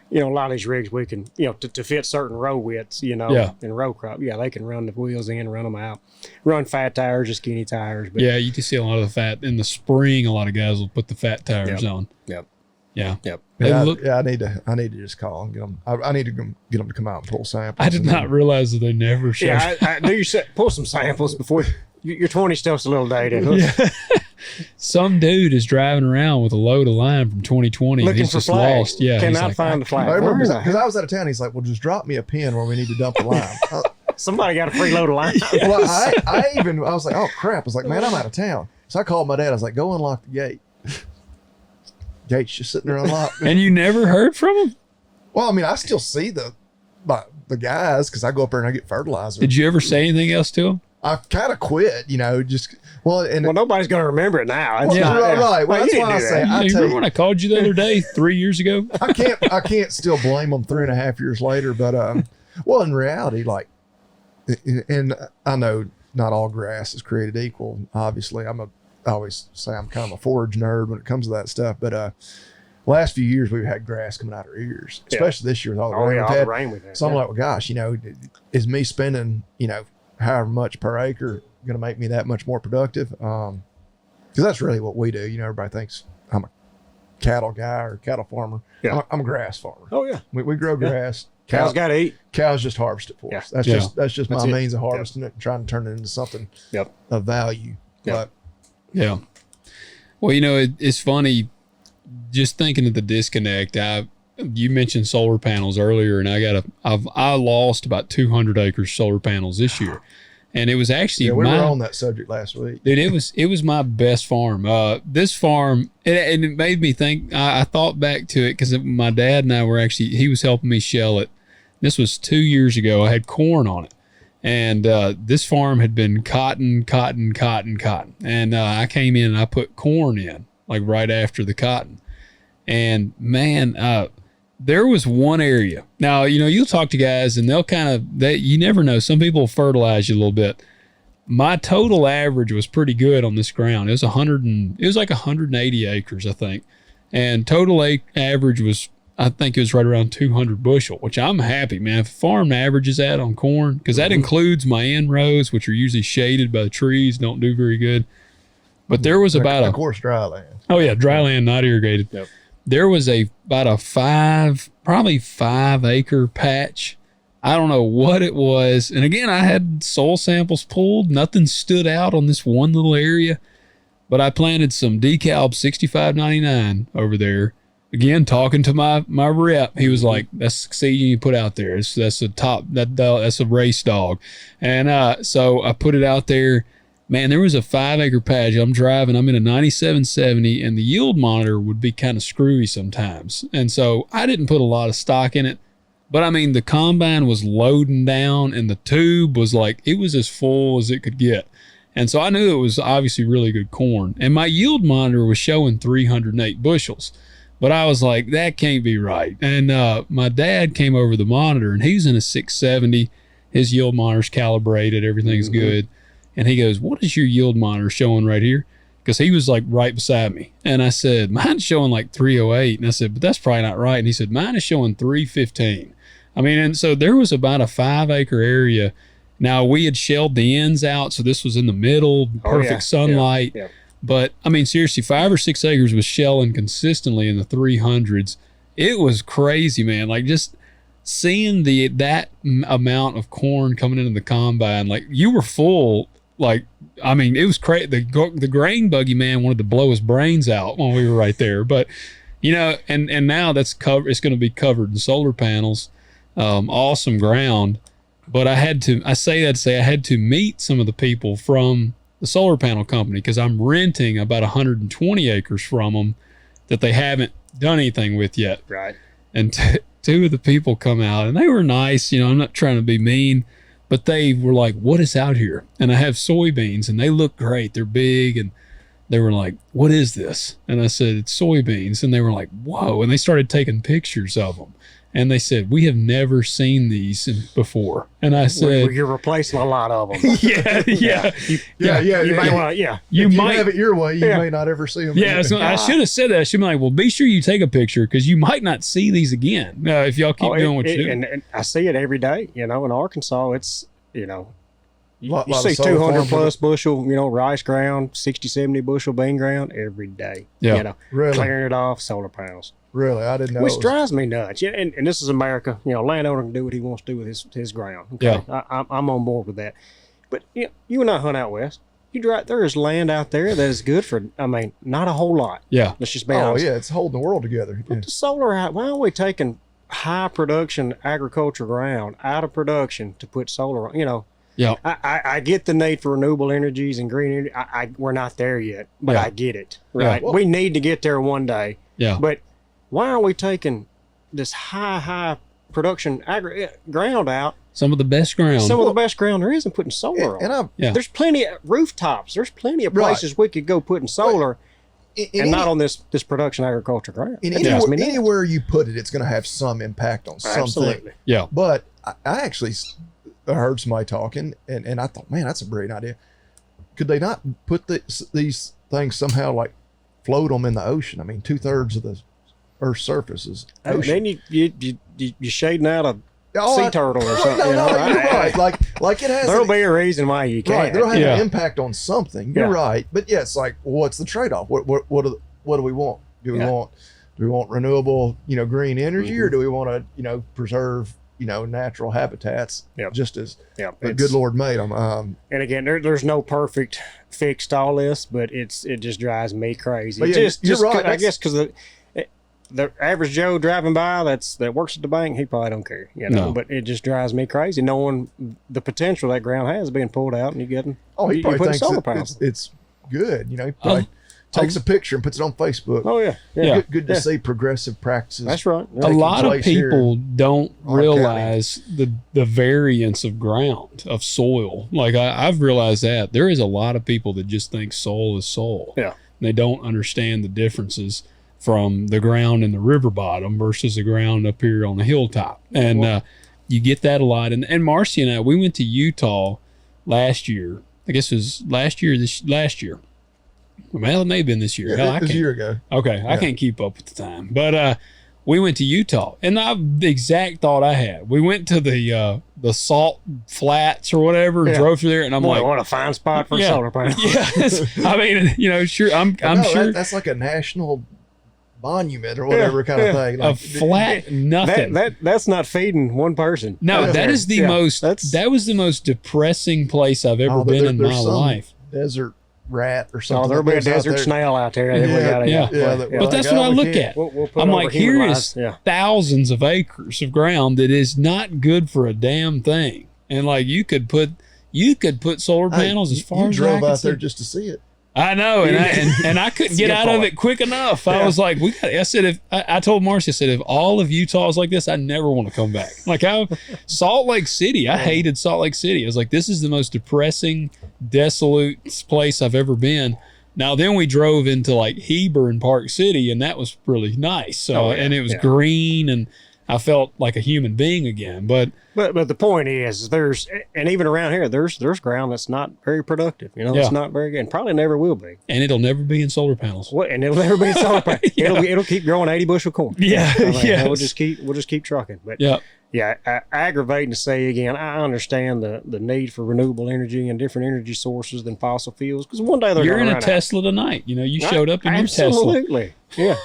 Speaker 3: you know, a lot of these rigs we can, you know, to fit certain row widths, you know, in row crop. Yeah, they can run the wheels in, run them out, run fat tires or skinny tires. But
Speaker 1: yeah, you can see a lot of the fat in the spring. A lot of guys will put the fat tires on.
Speaker 3: Yep.
Speaker 1: Yeah.
Speaker 3: Yep.
Speaker 2: I need to just call and get them. I need to get them to come out and pull samples.
Speaker 1: I did not realize that they never showed.
Speaker 3: Yeah, I do. Pull some samples before your 20 stuff's a little dated.
Speaker 1: Yeah. Some dude is driving around with a load of lime from 2020.
Speaker 3: Looking
Speaker 1: He's
Speaker 3: for
Speaker 1: just
Speaker 3: flags.
Speaker 1: lost. Yeah,
Speaker 3: Cannot find the flag.
Speaker 2: I remember because I was out of town. He's like, "Well, just drop me a pin where we need to dump the lime."
Speaker 3: Somebody got a free load of lime.
Speaker 2: Well, I was like, "Oh crap!" I was like, "Man, I'm out of town." So I called my dad. I was like, "Go unlock the gate." Gate's just sitting there unlocked.
Speaker 1: And you never heard from him?
Speaker 2: Well, I mean, I still see the guys because I go up there and I get fertilizer.
Speaker 1: Did you ever say anything else to him?
Speaker 2: I kind of quit, you know, just
Speaker 3: well, nobody's going to remember it now.
Speaker 2: It's right. Well, that's why I say.
Speaker 1: You remember when I called you the other day, 3 years ago?
Speaker 2: I can't still blame them 3.5 years later, but well, in reality, like, and I know not all grass is created equal. Obviously, I always say I'm kind of a forage nerd when it comes to that stuff, but last few years we've had grass coming out our ears, especially this year with all the rain we've had.
Speaker 3: Rain we've had.
Speaker 2: So I'm like, well, gosh, you know, is me spending, you know, however much per acre going to make me that much more productive? Because that's really what we do. You know, everybody thinks I'm a cattle guy or cattle farmer.
Speaker 3: Yeah.
Speaker 2: I'm a grass farmer.
Speaker 3: Oh yeah,
Speaker 2: we grow grass.
Speaker 3: Cows got to eat.
Speaker 2: Cows just harvest it for us. That's just my means of harvesting it and trying to turn it into something of value. But
Speaker 1: yeah. Well, you know, it's funny just thinking of the disconnect. You mentioned solar panels earlier, and I lost about 200 acres solar panels this year, and it was actually
Speaker 2: we were on that subject last week.
Speaker 1: Dude, it was my best farm. This farm, and it made me think. I thought back to it because my dad and I were he was helping me shell it. This was 2 years ago. I had corn on it. And this farm had been cotton. And I came in and I put corn in, like right after the cotton. And man, there was one area. Now, you know, you'll talk to guys and they'll you never know. Some people fertilize you a little bit. My total average was pretty good on this ground. It was like 180 acres, I think. And total average was, I think it was right around 200 bushel, which I'm happy, man. If farm averages that on corn, because that includes my end rows, which are usually shaded by the trees, don't do very good. But there was about
Speaker 2: of course, dry land.
Speaker 1: Oh yeah, dry land, not irrigated.
Speaker 3: Yep.
Speaker 1: There was about a probably 5 acre patch. I don't know what it was. And again, I had soil samples pulled. Nothing stood out on this one little area, but I planted some DeKalb 6599 over there. Again, talking to my rep, he was like, "That's the seed you put out there. That's a top. That's a race dog." And so I put it out there. Man, there was a 5 acre patch. I'm driving. I'm in a 9770, and the yield monitor would be kind of screwy sometimes. And so I didn't put a lot of stock in it. But I mean, the combine was loading down, and the tube was like, it was as full as it could get. And so I knew it was obviously really good corn. And my yield monitor was showing 308 bushels. But I was like, that can't be right. And my dad came over the monitor, and he's in a 670. His yield monitor's calibrated. Everything's good. And he goes, "What is your yield monitor showing right here?" Because he was like right beside me. And I said, "Mine's showing like 308. And I said, "But that's probably not right." And he said, "Mine is showing 315. I mean, and so there was about a 5 acre area. Now, we had shelled the ends out, so this was in the middle, perfect sunlight.
Speaker 3: Yeah.
Speaker 1: But, I mean, seriously, 5 or 6 acres was shelling consistently in the 300s. It was crazy, man. Like, just seeing that amount of corn coming into the combine, like, you were full. Like, I mean, it was crazy. The grain buggy man wanted to blow his brains out when we were right there. But, you know, and now it's going to be covered in solar panels. Awesome ground. But I had to meet some of the people from the solar panel company, because I'm renting about 120 acres from them that they haven't done anything with yet.
Speaker 3: Right.
Speaker 1: And two of the people come out, and they were nice. You know, I'm not trying to be mean, but they were like, "What is out here?" And I have soybeans, and they look great. They're big, and they were like, "What is this?" And I said, "It's soybeans." And they were like, "Whoa." And they started taking pictures of them. And they said, we have never seen these before. And I said,
Speaker 3: you're replacing a lot of them.
Speaker 2: Yeah.
Speaker 3: You might want to,
Speaker 2: You might have it your way. You may not ever see them.
Speaker 1: Yeah, so I should have said that. I should be like, well, be sure you take a picture because you might not see these again if y'all keep doing what you're doing.
Speaker 3: And I see it every day. In Arkansas, it's you see
Speaker 2: solar
Speaker 3: 200 plus bushel, rice ground, 60, 70 bushel bean ground every day.
Speaker 1: Yeah,
Speaker 2: really?
Speaker 3: Clearing it off, solar panels.
Speaker 2: Really, I didn't know.
Speaker 3: Which drives me nuts. Yeah, and this is America. Landowner can do what he wants to do with his ground. Okay?
Speaker 1: Yeah,
Speaker 3: I'm on board with that. But you and I hunt out west. You drive. There is land out there that is good for. Not a whole lot.
Speaker 1: Yeah.
Speaker 3: Let's just be honest.
Speaker 2: Yeah, it's holding the world together.
Speaker 3: But the solar out. Why are we taking high production agriculture ground out of production to put solar on?
Speaker 1: Yeah.
Speaker 3: I get the need for renewable energies and green energy. We're not there yet, but I get it. Right.
Speaker 2: Yeah. Well,
Speaker 3: we need to get there one day.
Speaker 1: Yeah.
Speaker 3: But why are we taking this high production ground out?
Speaker 1: Some of the best ground.
Speaker 3: Some of the best ground there is, and putting solar on. There's plenty of rooftops. There's plenty of places we could go putting solar, and not on this production agriculture ground.
Speaker 2: Anywhere you put it, it's going to have some impact on something.
Speaker 3: Absolutely.
Speaker 1: Yeah.
Speaker 2: But I actually heard somebody talking, and I thought, man, that's a brilliant idea. Could they not put these things somehow, like float them in the ocean? 2/3 of the Earth's surface is ocean.
Speaker 3: Then you shading out a sea turtle or something.
Speaker 2: You're right. Like it has.
Speaker 3: There'll be a reason why you can't.
Speaker 2: Right, they'll have an impact on something. You're right, but it's like, what's the trade-off? What do we want? Do we want renewable, green energy, or do we want to, preserve, natural habitats? Just as the good Lord made them.
Speaker 3: And again, there's no perfect fix to all this, but it just drives me crazy.
Speaker 2: But you're right.
Speaker 3: I guess because the average Joe driving by that works at the bank, he probably don't care,
Speaker 1: No.
Speaker 3: But it just drives me crazy knowing the potential that ground has being pulled out and you getting.
Speaker 2: He probably thinks
Speaker 3: solar panels.
Speaker 2: It's good. He probably takes a picture and puts it on Facebook.
Speaker 3: Oh yeah.
Speaker 2: Good to see progressive practices.
Speaker 3: That's right.
Speaker 1: A lot of people don't realize the variance of ground, of soil. Like I've realized that there is a lot of people that just think soil is soil.
Speaker 3: Yeah.
Speaker 1: They don't understand the differences from the ground in the river bottom versus the ground up here on the hilltop. And you get that a lot. And Marcy and I, we went to Utah last year. I guess it was last year. Well, it may have been this year.
Speaker 2: Yeah, it was a year ago.
Speaker 1: Okay, I can't keep up with the time. But we went to Utah, and the exact thought I had. We went to the salt flats or whatever, and drove through there, and I'm like,
Speaker 3: what a fine spot for solar panels.
Speaker 1: Yeah, sure. I'm sure
Speaker 2: that's like a national monument or whatever kind of thing.
Speaker 1: Like, a flat nothing.
Speaker 3: That's not feeding one person.
Speaker 1: No, that is the most. That was the most depressing place I've ever been in my life.
Speaker 2: Desert rat or something.
Speaker 3: There'll be a desert snail out there.
Speaker 1: But that's what I look at. I'm like, here is thousands of acres of ground that is not good for a damn thing, and like you could put solar panels as far as
Speaker 2: you drove out there just to see it.
Speaker 1: I know, and I couldn't get out of it quick enough. I was like, I said, I told Marcy, I said, if all of Utah is like this, I never want to come back. Like Salt Lake City, I hated Salt Lake City. I was like, this is the most depressing, desolate place I've ever been. Now then we drove into like Heber and Park City, and that was really nice. So and it was green, and I felt like a human being again. But
Speaker 3: the point is, and even around here, there's ground that's not very productive. It's not very good, and probably never will be.
Speaker 1: And it'll never be in solar panels.
Speaker 3: And it'll never be in solar panels. It'll keep growing 80 bushel corn.
Speaker 1: Yeah,
Speaker 3: We'll just keep trucking. But aggravating to say again. I understand the need for renewable energy and different energy sources than fossil fuels, because one day
Speaker 1: you're in a Tesla tonight. You showed up in your Tesla.
Speaker 3: Absolutely, yeah.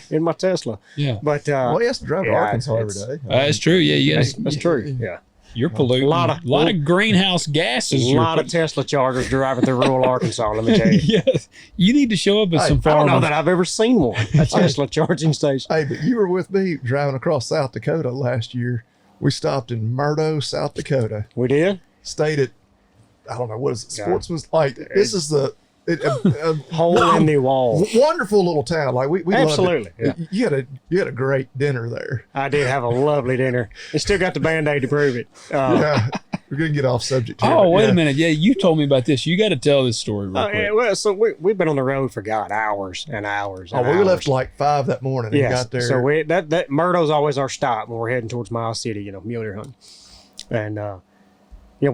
Speaker 3: In my Tesla.
Speaker 1: Yeah.
Speaker 3: But
Speaker 2: he has to drive to Arkansas every day.
Speaker 1: That's true. Yeah, you guys.
Speaker 3: That's true. Yeah.
Speaker 1: You're polluting a lot of greenhouse gases.
Speaker 3: A lot of Tesla chargers driving through rural Arkansas, let me tell you.
Speaker 1: Yes. You need to show up at some farmers.
Speaker 3: I don't know that I've ever seen one, a Tesla charging station.
Speaker 2: Hey, but you were with me driving across South Dakota last year. We stopped in Murdo, South Dakota.
Speaker 3: We did?
Speaker 2: Stayed at, I don't know, what is it? Sportsman's. Like, this is the
Speaker 3: hole in the wall.
Speaker 2: Wonderful little town. Like we
Speaker 3: absolutely.
Speaker 2: Loved it.
Speaker 3: Yeah.
Speaker 2: You had a great dinner there.
Speaker 3: I did have a lovely dinner. And still got the Band-Aid to prove it.
Speaker 2: We're gonna get off subject here.
Speaker 1: Oh, wait a minute. Yeah, you told me about this. You got to tell this story real quick.
Speaker 3: Yeah, well, so we've been on the road for God hours and hours. And
Speaker 2: we
Speaker 3: hours.
Speaker 2: left like 5 that morning and got there.
Speaker 3: So that Murdo's always our stop when we're heading towards Miles City, mule deer hunting. And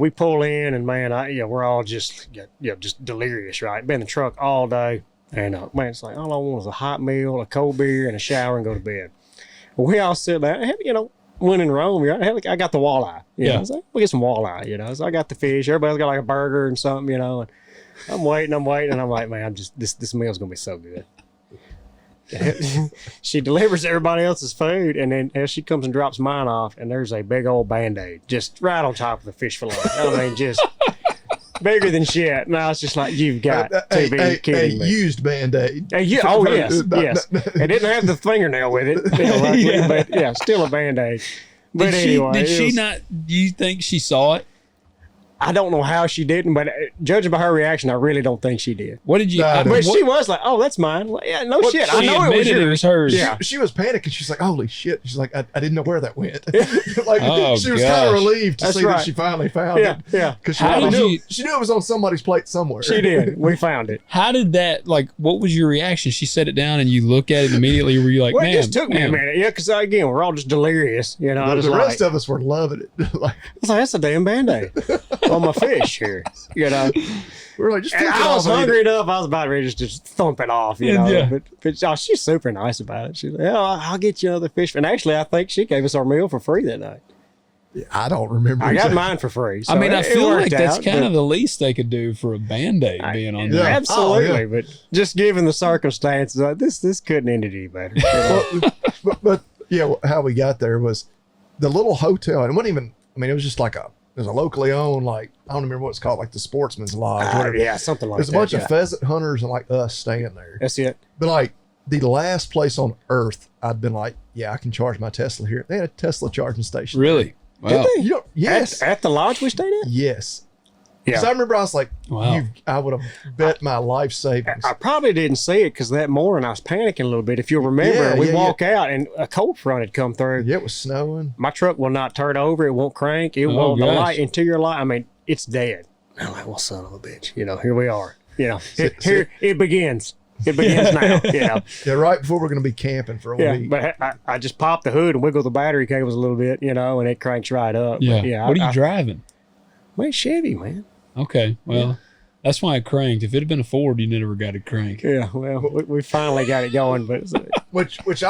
Speaker 3: we pull in, and man, we're all just just delirious, right? Been in the truck all day, and man, it's like all I want is a hot meal, a cold beer, and a shower, and go to bed. We all sit there, when in Rome, I got the walleye. I was like, we'll get some walleye, So I got the fish. Everybody's got like a burger and something, and I'm waiting, and I'm like, man, this meal's gonna be so good. She delivers everybody else's food, and then as she comes and drops mine off, and there's a big old Band-Aid just right on top of the fish fillet. I mean, just bigger than shit. And I was just like, you've got to be kidding me.
Speaker 2: A used Band-Aid.
Speaker 3: Oh, yes. It didn't have the fingernail with it. But still a Band-Aid. But anyway.
Speaker 1: Do you think she saw it?
Speaker 3: I don't know how she didn't, but judging by her reaction, I really don't think she did.
Speaker 1: What did you?
Speaker 3: But she was like, "Oh, that's mine." Well, yeah, no shit. I know it was hers.
Speaker 2: Yeah, she was panicking. She's like, "Holy shit!" She's like, "I didn't know where that went." She was kind of relieved to see that she finally found it.
Speaker 3: Yeah,
Speaker 2: because she knew it was on somebody's plate somewhere.
Speaker 3: She did. We found it.
Speaker 1: How did that? What was your reaction? She set it down, and you look at it immediately. Were you like,
Speaker 3: "Well,
Speaker 1: man,
Speaker 3: it just took me a minute." Yeah, because again, we're all just delirious. The
Speaker 2: rest of us were loving it.
Speaker 3: I was like, "That's a damn Band-Aid on my fish." Here,
Speaker 2: we're like, just
Speaker 3: I was hungry enough. I was about ready to just thump it off, But she's super nice about it. She's like, I'll get you another fish. And actually, I think she gave us our meal for free that night.
Speaker 2: Yeah, I don't remember.
Speaker 3: I got mine for free. So
Speaker 1: I feel like that's kind of the least they could do for a Band-Aid being on there.
Speaker 3: Absolutely, but just given the circumstances, this couldn't end it any better.
Speaker 2: but how we got there was the little hotel, and it wasn't even. It was just like there's a locally owned, I don't remember what it's called, like the Sportsman's Lodge.
Speaker 3: Something like that.
Speaker 2: There's a bunch of pheasant hunters and like us staying there.
Speaker 3: That's it.
Speaker 2: But the last place on earth I'd been like, yeah, I can charge my Tesla here. They had a Tesla charging station.
Speaker 1: Really? Wow.
Speaker 3: Did they?
Speaker 2: Yes.
Speaker 3: At the lodge we stayed at?
Speaker 2: Yes. Because I remember I was like,
Speaker 1: wow.
Speaker 2: I would have bet my life savings.
Speaker 3: I probably didn't see it because that morning I was panicking a little bit. If you'll remember, we walk out and a cold front had come through.
Speaker 2: Yeah, it was snowing.
Speaker 3: My truck will not turn over. It won't crank. It won't. The light, interior light. It's dead. I'm like, well, son of a bitch. Here we are. Here it begins. It begins now.
Speaker 2: Yeah, right before we're going to be camping for a week.
Speaker 3: But I just popped the hood and wiggled the battery cables a little bit, and it cranks right up.
Speaker 1: Yeah.
Speaker 3: But,
Speaker 1: what are you driving?
Speaker 3: Man, Chevy, man.
Speaker 1: Okay, well, that's why it cranked. If it had been a Ford, you never got it cranked.
Speaker 3: Yeah, well, we finally got it going, but
Speaker 2: which
Speaker 3: was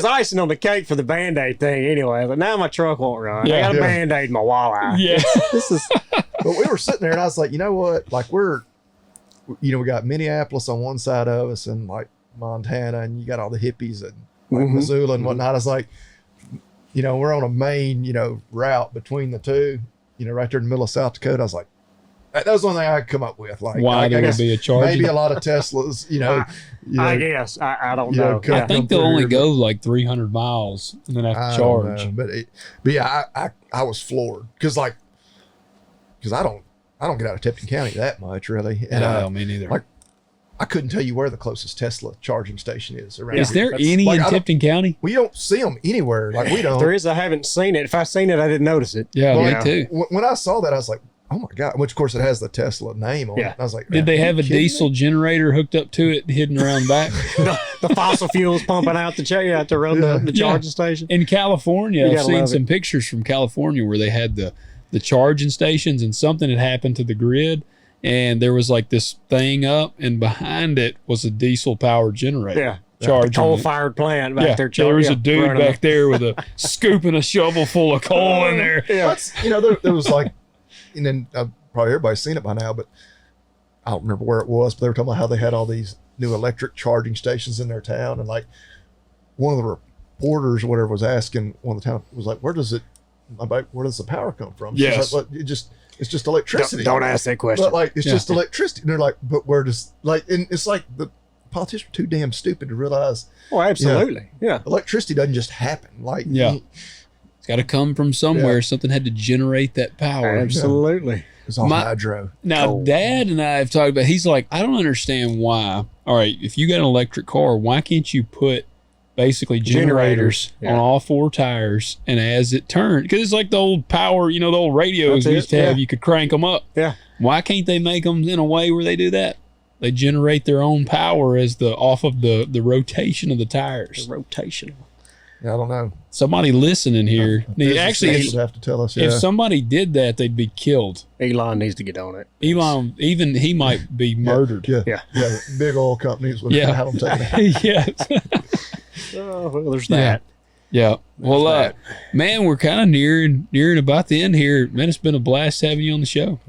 Speaker 3: icing on the cake for the Band-Aid thing anyway. But now my truck won't run. I got a Band-Aid in my walleye.
Speaker 1: Yeah,
Speaker 3: this is.
Speaker 2: But we were sitting there, and I was like, you know what? We got Minneapolis on one side of us, and Montana, and you got all the hippies and Missoula and whatnot. I was like, we're on a main, route between the two, right there in the middle of South Dakota. I was like. That was the only thing I could come up with.
Speaker 1: Why there would be a charge?
Speaker 2: Maybe a lot of Teslas,
Speaker 3: I guess. I don't know.
Speaker 1: I think they'll only go 300 miles and then have to charge.
Speaker 2: I was floored because I don't get out of Tipton County that much really. And
Speaker 1: no, me neither.
Speaker 2: I couldn't tell you where the closest Tesla charging station is around.
Speaker 1: Is there any in Tipton County?
Speaker 2: We don't see them anywhere. We don't.
Speaker 3: If there is, I haven't seen it. If I seen it, I didn't notice it.
Speaker 1: Yeah, me too.
Speaker 2: When I saw that, I was like, oh my God, which of course it has the Tesla name on it. I was like,
Speaker 1: did they have a diesel generator hooked up to it hidden around back?
Speaker 3: the fossil fuels pumping out to run the charging station?
Speaker 1: In California, I've seen some pictures from California where they had the charging stations and something had happened to the grid and there was this thing up and behind it was a diesel powered generator.
Speaker 3: Yeah.
Speaker 1: Charging
Speaker 3: coal-fired plant back there.
Speaker 1: There was a dude back there with a scoop and a shovel full of coal in there.
Speaker 2: Yeah. There was and then probably everybody's seen it by now, but I don't remember where it was, but they were talking about how they had all these new electric charging stations in their town. And one of the reporters or whatever was asking one of the town was like, where does the power come from?
Speaker 1: Yes.
Speaker 2: Like, it's just electricity.
Speaker 3: Don't ask that question.
Speaker 2: But it's just electricity. And they're like, but where does and it's like the politicians are too damn stupid to realize.
Speaker 3: Oh, absolutely. Yeah.
Speaker 2: Electricity doesn't just happen.
Speaker 1: It's got to come from somewhere. Something had to generate that power.
Speaker 3: Absolutely.
Speaker 2: It's all hydro.
Speaker 1: Now, Dad and I have talked about, he's like, I don't understand why. All right, if you got an electric car, why can't you put basically generators on all four tires, and as it turned, because it's like the old power, the old radios we used to have, you could crank them up.
Speaker 3: Yeah.
Speaker 1: Why can't they make them in a way where they do that? They generate their own power off of the rotation of the tires.
Speaker 3: The rotation.
Speaker 2: Yeah, I don't know.
Speaker 1: Somebody listening here, actually,
Speaker 2: would have to tell us.
Speaker 1: If somebody did that, they'd be killed.
Speaker 3: Elon needs to get on it.
Speaker 1: Elon, even he might be murdered.
Speaker 2: Yeah. Big oil companies would have them taken out.
Speaker 1: Yes.
Speaker 3: Oh, well, there's that.
Speaker 1: Yeah. Well, man, we're kind of nearing about the end here. Man, it's been a blast having you on the show.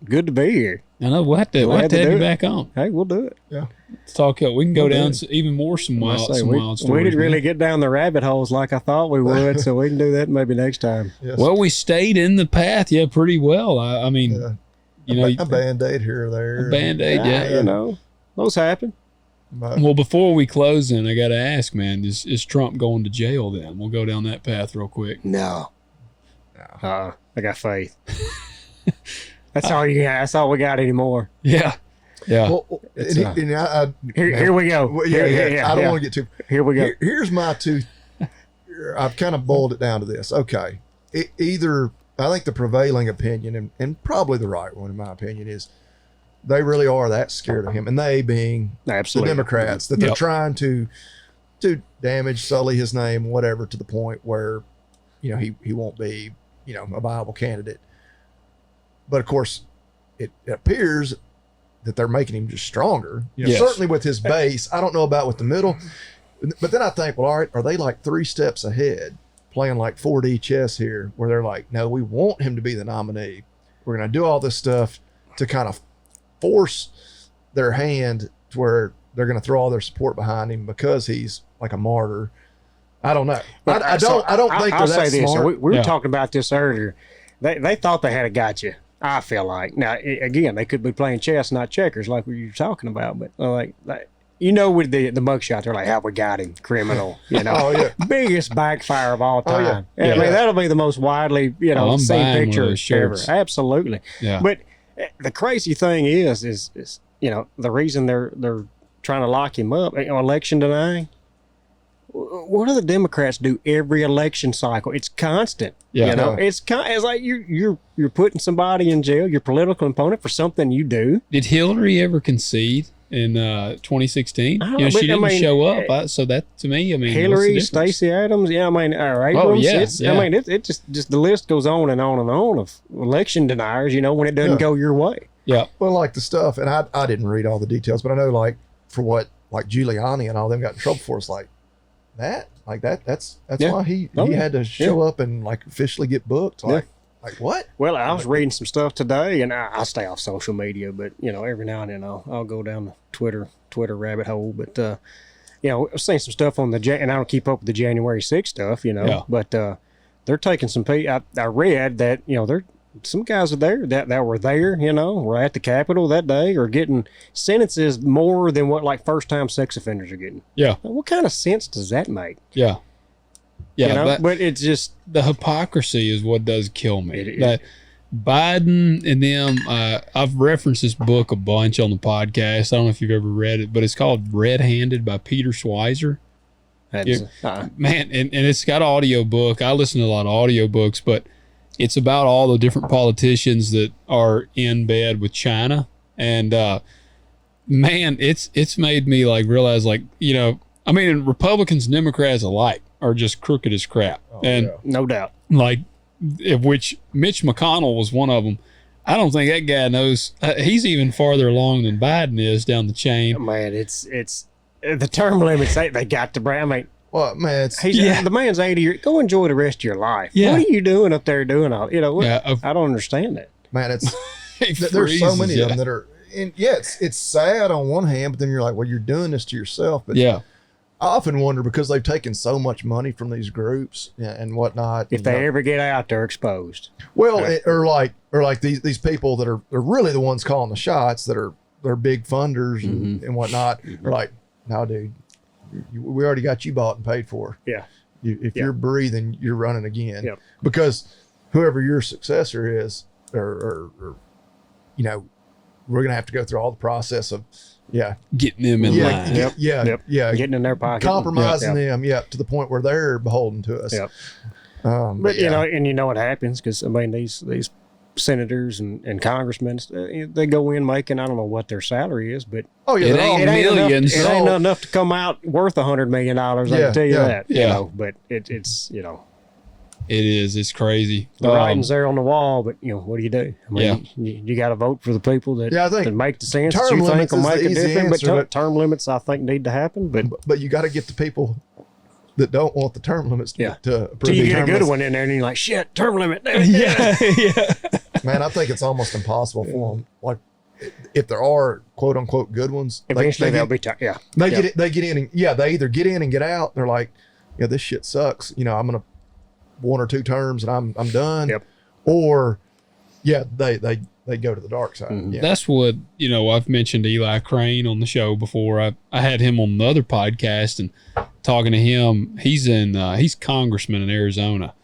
Speaker 3: Good to be here.
Speaker 1: I know we'll have to have you back on.
Speaker 3: Hey, we'll do it.
Speaker 2: Yeah.
Speaker 1: Let's talk. We can go down even more some wild stories.
Speaker 3: We didn't really get down the rabbit holes like I thought we would, so we can do that maybe next time.
Speaker 2: Yes.
Speaker 1: Well, we stayed in the path, pretty well. I mean,
Speaker 2: a Band-Aid here or there.
Speaker 1: A Band-Aid,
Speaker 3: those happen.
Speaker 1: Well, before we close in, I got to ask, man, is Trump going to jail then? We'll go down that path real quick.
Speaker 3: No. I got faith. That's all you got. That's all we got anymore.
Speaker 1: Yeah. Yeah.
Speaker 2: Well,
Speaker 3: here we go.
Speaker 2: I don't want to get too.
Speaker 3: Here we go.
Speaker 2: Here's my two. I've kind of boiled it down to this. Okay. Either I think the prevailing opinion, and probably the right one in my opinion, is they really are that scared of him, and they being the Democrats, that they're trying to damage, sully his name, whatever, to the point where he won't be a viable candidate. But of course, it appears that they're making him just stronger. Certainly with his base. I don't know about with the middle, but then I think, well, all right, are they like 3 steps ahead, playing like 4D chess here, where they're like, no, we want him to be the nominee. We're going to do all this stuff to kind of force their hand to where they're going to throw all their support behind him because he's like a martyr. I don't know. I don't think they're that smart.
Speaker 3: We were talking about this earlier. They thought they had a gotcha. I feel like now again they could be playing chess, not checkers, like we were talking about. But like with the mugshot, they're like, "Have we got him, criminal?" Biggest backfire of all time. I mean, that'll be the most widely seen picture ever. Absolutely.
Speaker 1: Yeah.
Speaker 3: But the crazy thing is the reason they're trying to lock him up, election denying. What do the Democrats do every election cycle? It's constant.
Speaker 1: Yeah.
Speaker 3: It's like you're putting somebody in jail, your political opponent, for something you do.
Speaker 1: Did Hillary ever concede in 2016? She didn't show up. So that to me,
Speaker 3: Hillary, Stacey Adams, Abrams. It just the list goes on and on and on of election deniers. When it doesn't go your way.
Speaker 1: Yeah.
Speaker 2: Well, like the stuff, and I didn't read all the details, but I know like for what like Giuliani and all them got in trouble for, it's like. That's why he had to show up and like officially get booked. Like what?
Speaker 3: Well, I was reading some stuff today, and I stay off social media, but every now and then I'll go down the Twitter rabbit hole. But I've seen some stuff on and I don't keep up with the January 6th stuff, but they're taking some. I read that they're. Some guys are there that were there, were at the Capitol that day, are getting sentences more than what like first-time sex offenders are getting.
Speaker 1: Yeah.
Speaker 3: Now, what kind of sense does that make?
Speaker 1: Yeah. Yeah.
Speaker 3: But it's just
Speaker 1: the hypocrisy is what does kill me. That Biden and them. I've referenced this book a bunch on the podcast. I don't know if you've ever read it, but it's called Red Handed by Peter Schweizer. Man, and it's got an audio book. I listen to a lot of audio books, but it's about all the different politicians that are in bed with China. And, man, it's made me like realize Republicans and Democrats alike are just crooked as crap.
Speaker 3: No doubt.
Speaker 1: Like, which Mitch McConnell was one of them. I don't think that guy knows. He's even farther along than Biden is down the chain.
Speaker 3: Man, it's the term limits they got to bring.
Speaker 2: Well, man,
Speaker 3: the man's 80 years. Go enjoy the rest of your life. Yeah. What are you doing up there doing all? I don't understand that.
Speaker 2: Man, there's so many of them that are. And it's sad on one hand, but then you're like, well, you're doing this to yourself. But I often wonder because they've taken so much money from these groups and whatnot.
Speaker 3: If they ever get out, they're exposed.
Speaker 2: Well, or like these people that are really the ones calling the shots they're big funders and whatnot. Are like, no, dude. We already got you bought and paid for.
Speaker 3: Yeah.
Speaker 2: If you're breathing, you're running again. Yep. Because whoever your successor is, or we're gonna have to go through all the process of
Speaker 1: getting them in line.
Speaker 3: Getting in their pocket,
Speaker 2: compromising them, to the point where they're beholden to us.
Speaker 3: But you know what happens, because I mean these senators and congressmen, they go in making, I don't know what their salary is, but
Speaker 1: it ain't millions.
Speaker 3: It ain't enough to come out worth $100 million. I can tell you that. You know, but it's you know.
Speaker 1: It is. It's crazy.
Speaker 3: The writing's there on the wall, but you know, what do you do? I mean, you got to vote for the people that make the sense that you think will make a difference. But term limits, I think, need to happen.
Speaker 2: But you got to get the people that don't want the term limits to approve.
Speaker 3: So you get a good one in there, and you're like, shit, term limit.
Speaker 2: Man, I think it's almost impossible for them. Like, if there are quote unquote good ones,
Speaker 3: eventually they'll be
Speaker 2: They get in and they either get in and get out. They're like, this shit sucks. You know, I'm gonna 1 or 2 terms and I'm done. Or they go to the dark side.
Speaker 1: Mm-hmm. That's what, I've mentioned Eli Crane on the show before. I had him on another podcast and talking to him. He's congressman in Arizona,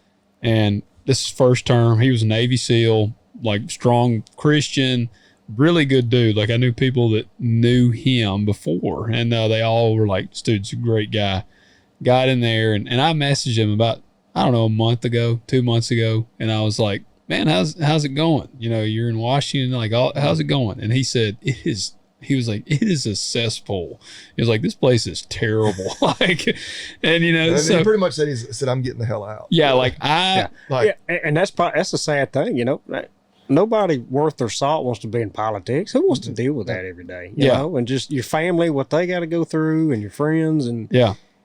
Speaker 1: and this is first term. He was a Navy SEAL, like strong Christian, really good dude. Like I knew people that knew him before, and they all were like, this dude's a great guy. Got in there and I messaged him about, I don't know, a month ago, 2 months ago. And I was like, man, how's it going? You're in Washington, like, how's it going? And he said, he was like, it is a cesspool. He was like, this place is terrible. And so
Speaker 2: he pretty much said, I'm getting the hell out.
Speaker 1: Yeah.
Speaker 3: And that's the sad thing, nobody worth their salt wants to be in politics. Who wants to deal with that every day? You know, and just your family, what they got to go through, and your friends. And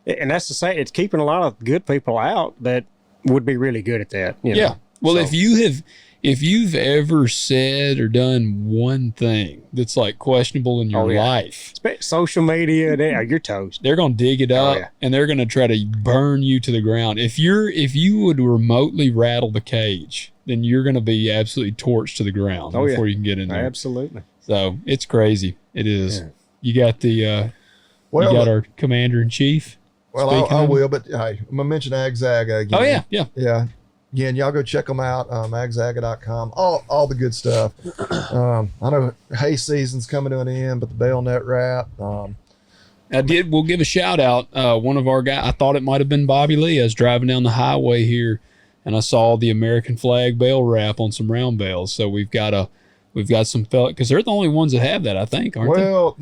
Speaker 3: and that's the say, it's keeping a lot of good people out that would be really good at that. You know?
Speaker 1: Well, if you've ever said or done one thing that's like questionable in your life,
Speaker 3: social media, you're toast.
Speaker 1: They're going to dig it up and they're going to try to burn you to the ground. If you would remotely rattle the cage, then you're going to be absolutely torched to the ground before you can get in there.
Speaker 3: Absolutely.
Speaker 1: So it's crazy. It is. Yeah. You got you got our commander in chief.
Speaker 2: Well, I will, but hey, I'm going to mention AgZaga again.
Speaker 1: Oh, yeah.
Speaker 2: Yeah. Again, y'all go check them out, agzaga.com, all the good stuff. I know hay season's coming to an end, but the bale net wrap.
Speaker 1: We'll give a shout out. One of our guys, I thought it might have been Bobby Lee. I was driving down the highway here and I saw the American flag bale wrap on some round bales. So we've got some fella, because they're the only ones that have that, I think, aren't they?
Speaker 2: Well,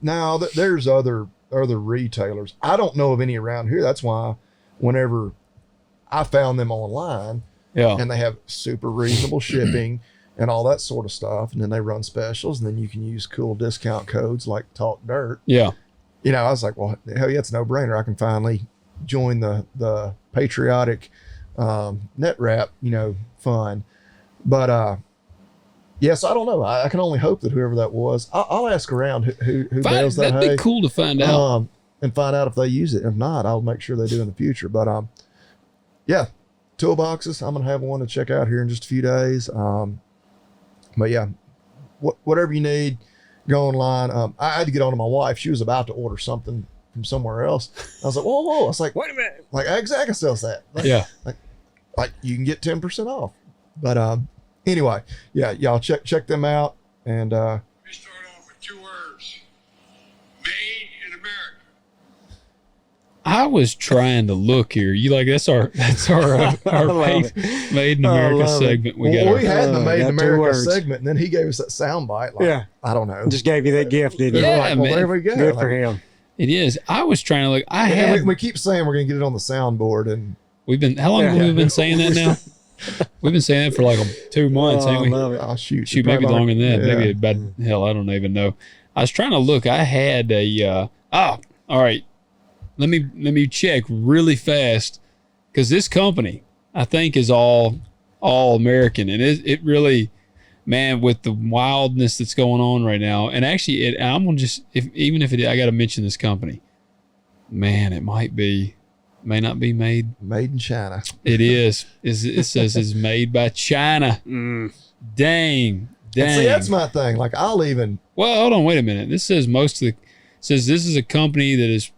Speaker 2: now there's other retailers. I don't know of any around here. That's why whenever I found them online, and they have super reasonable shipping and all that sort of stuff. And then they run specials, and then you can use cool discount codes like Talk Dirt.
Speaker 1: Yeah.
Speaker 2: I was like, well, hell yeah, it's no brainer. I can finally join the patriotic net wrap, fun. But so I don't know. I can only hope that whoever that was, I'll ask around who bales that hay.
Speaker 1: That'd be cool to find out.
Speaker 2: And find out if they use it. If not, I'll make sure they do in the future. But toolboxes, I'm gonna have one to check out here in just a few days. But yeah, whatever you need, go online. I had to get on to my wife. She was about to order something from somewhere else. I was like, whoa. I was like,
Speaker 3: wait a minute.
Speaker 2: Like AgZaga sells that. Like you can get 10% off. But anyway, y'all check them out. And
Speaker 4: we start off with 2 words: made in America.
Speaker 1: I was trying to look here. That's our Made in America segment.
Speaker 2: We had the Made in America segment, and then he gave us that sound bite. Like, I don't know.
Speaker 3: Just gave you that gift, didn't you?
Speaker 1: Yeah, man.
Speaker 2: There we go.
Speaker 3: Good for him.
Speaker 1: It is. I was trying to look.
Speaker 2: We keep saying we're going to get it on the soundboard, and
Speaker 1: how long have we been saying that now? We've been saying that for like 2 months, haven't we?
Speaker 2: Oh, shoot,
Speaker 1: maybe longer than that. Maybe about I don't even know. I was trying to look. I had a all right. Let me check really fast, because this company I think is all American, and it really, man, with the wildness that's going on right now. And actually, I'm gonna just I got to mention this company. Man, it may not be made
Speaker 2: in China.
Speaker 1: It is. It says it's made by China. Dang.
Speaker 2: And see, that's my thing. Like
Speaker 1: Well, hold on, wait a minute. This says this is a company that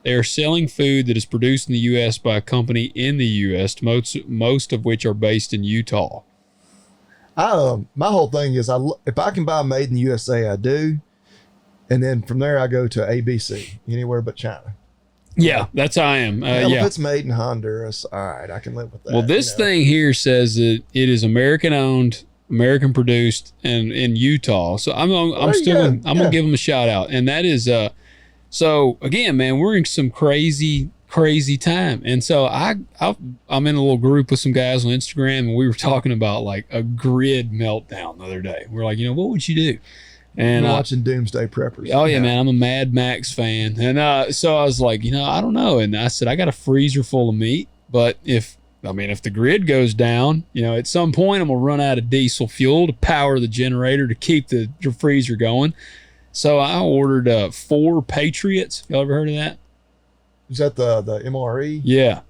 Speaker 1: they are selling food that is produced in the U.S. by a company in the U.S., most of which are based in Utah.
Speaker 2: My whole thing is if I can buy made in the USA, I do. And then from there, I go to ABC, anywhere but China.
Speaker 1: Yeah, that's how I am.
Speaker 2: If
Speaker 1: yeah.
Speaker 2: it's made in Honduras, all right, I can live with that.
Speaker 1: Well, this thing here says that it is American owned, American produced, and in Utah. So I'm gonna give them a shout out. And that is so again, man, we're in some crazy time. And so I'm in a little group with some guys on Instagram, and we were talking about like a grid meltdown the other day. We're like, what would you do? And
Speaker 2: watching Doomsday Preppers.
Speaker 1: Oh yeah, man, I'm a Mad Max fan, and so I was like, I don't know. And I said I got a freezer full of meat, but if the grid goes down, at some point I'm gonna run out of diesel fuel to power the generator to keep the freezer going. So I ordered 4 Patriots. Y'all ever heard of that?
Speaker 2: Is that the MRE?
Speaker 1: Yeah.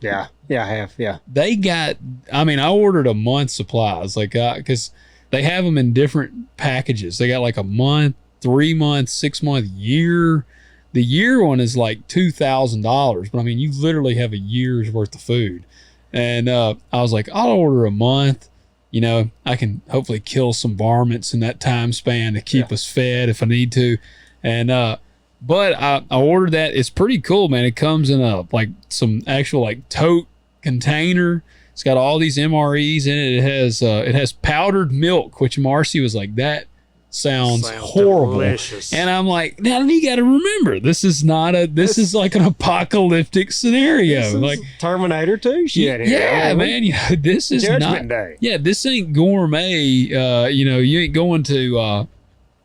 Speaker 3: Yeah, I have. Yeah.
Speaker 1: They got. I ordered a month's supplies, like because. They have them in different packages. They got like a month, 3 month, 6 month, year. The year one is like $2,000, but you literally have a year's worth of food. And I was like, I'll order a month. I can hopefully kill some varmints in that time span to keep us fed if I need to. And but I ordered that. It's pretty cool, man. It comes in some actual tote container. It's got all these MREs in it. It has powdered milk, which Marcy was like, that sounds horrible.
Speaker 3: Delicious.
Speaker 1: And I'm like, now you got to remember, this is like an apocalyptic scenario.
Speaker 3: This is
Speaker 1: like
Speaker 3: Terminator 2 shit.
Speaker 1: Yeah, man. This is
Speaker 3: Judgment
Speaker 1: not.
Speaker 3: Day.
Speaker 1: Yeah, this ain't gourmet. You ain't going to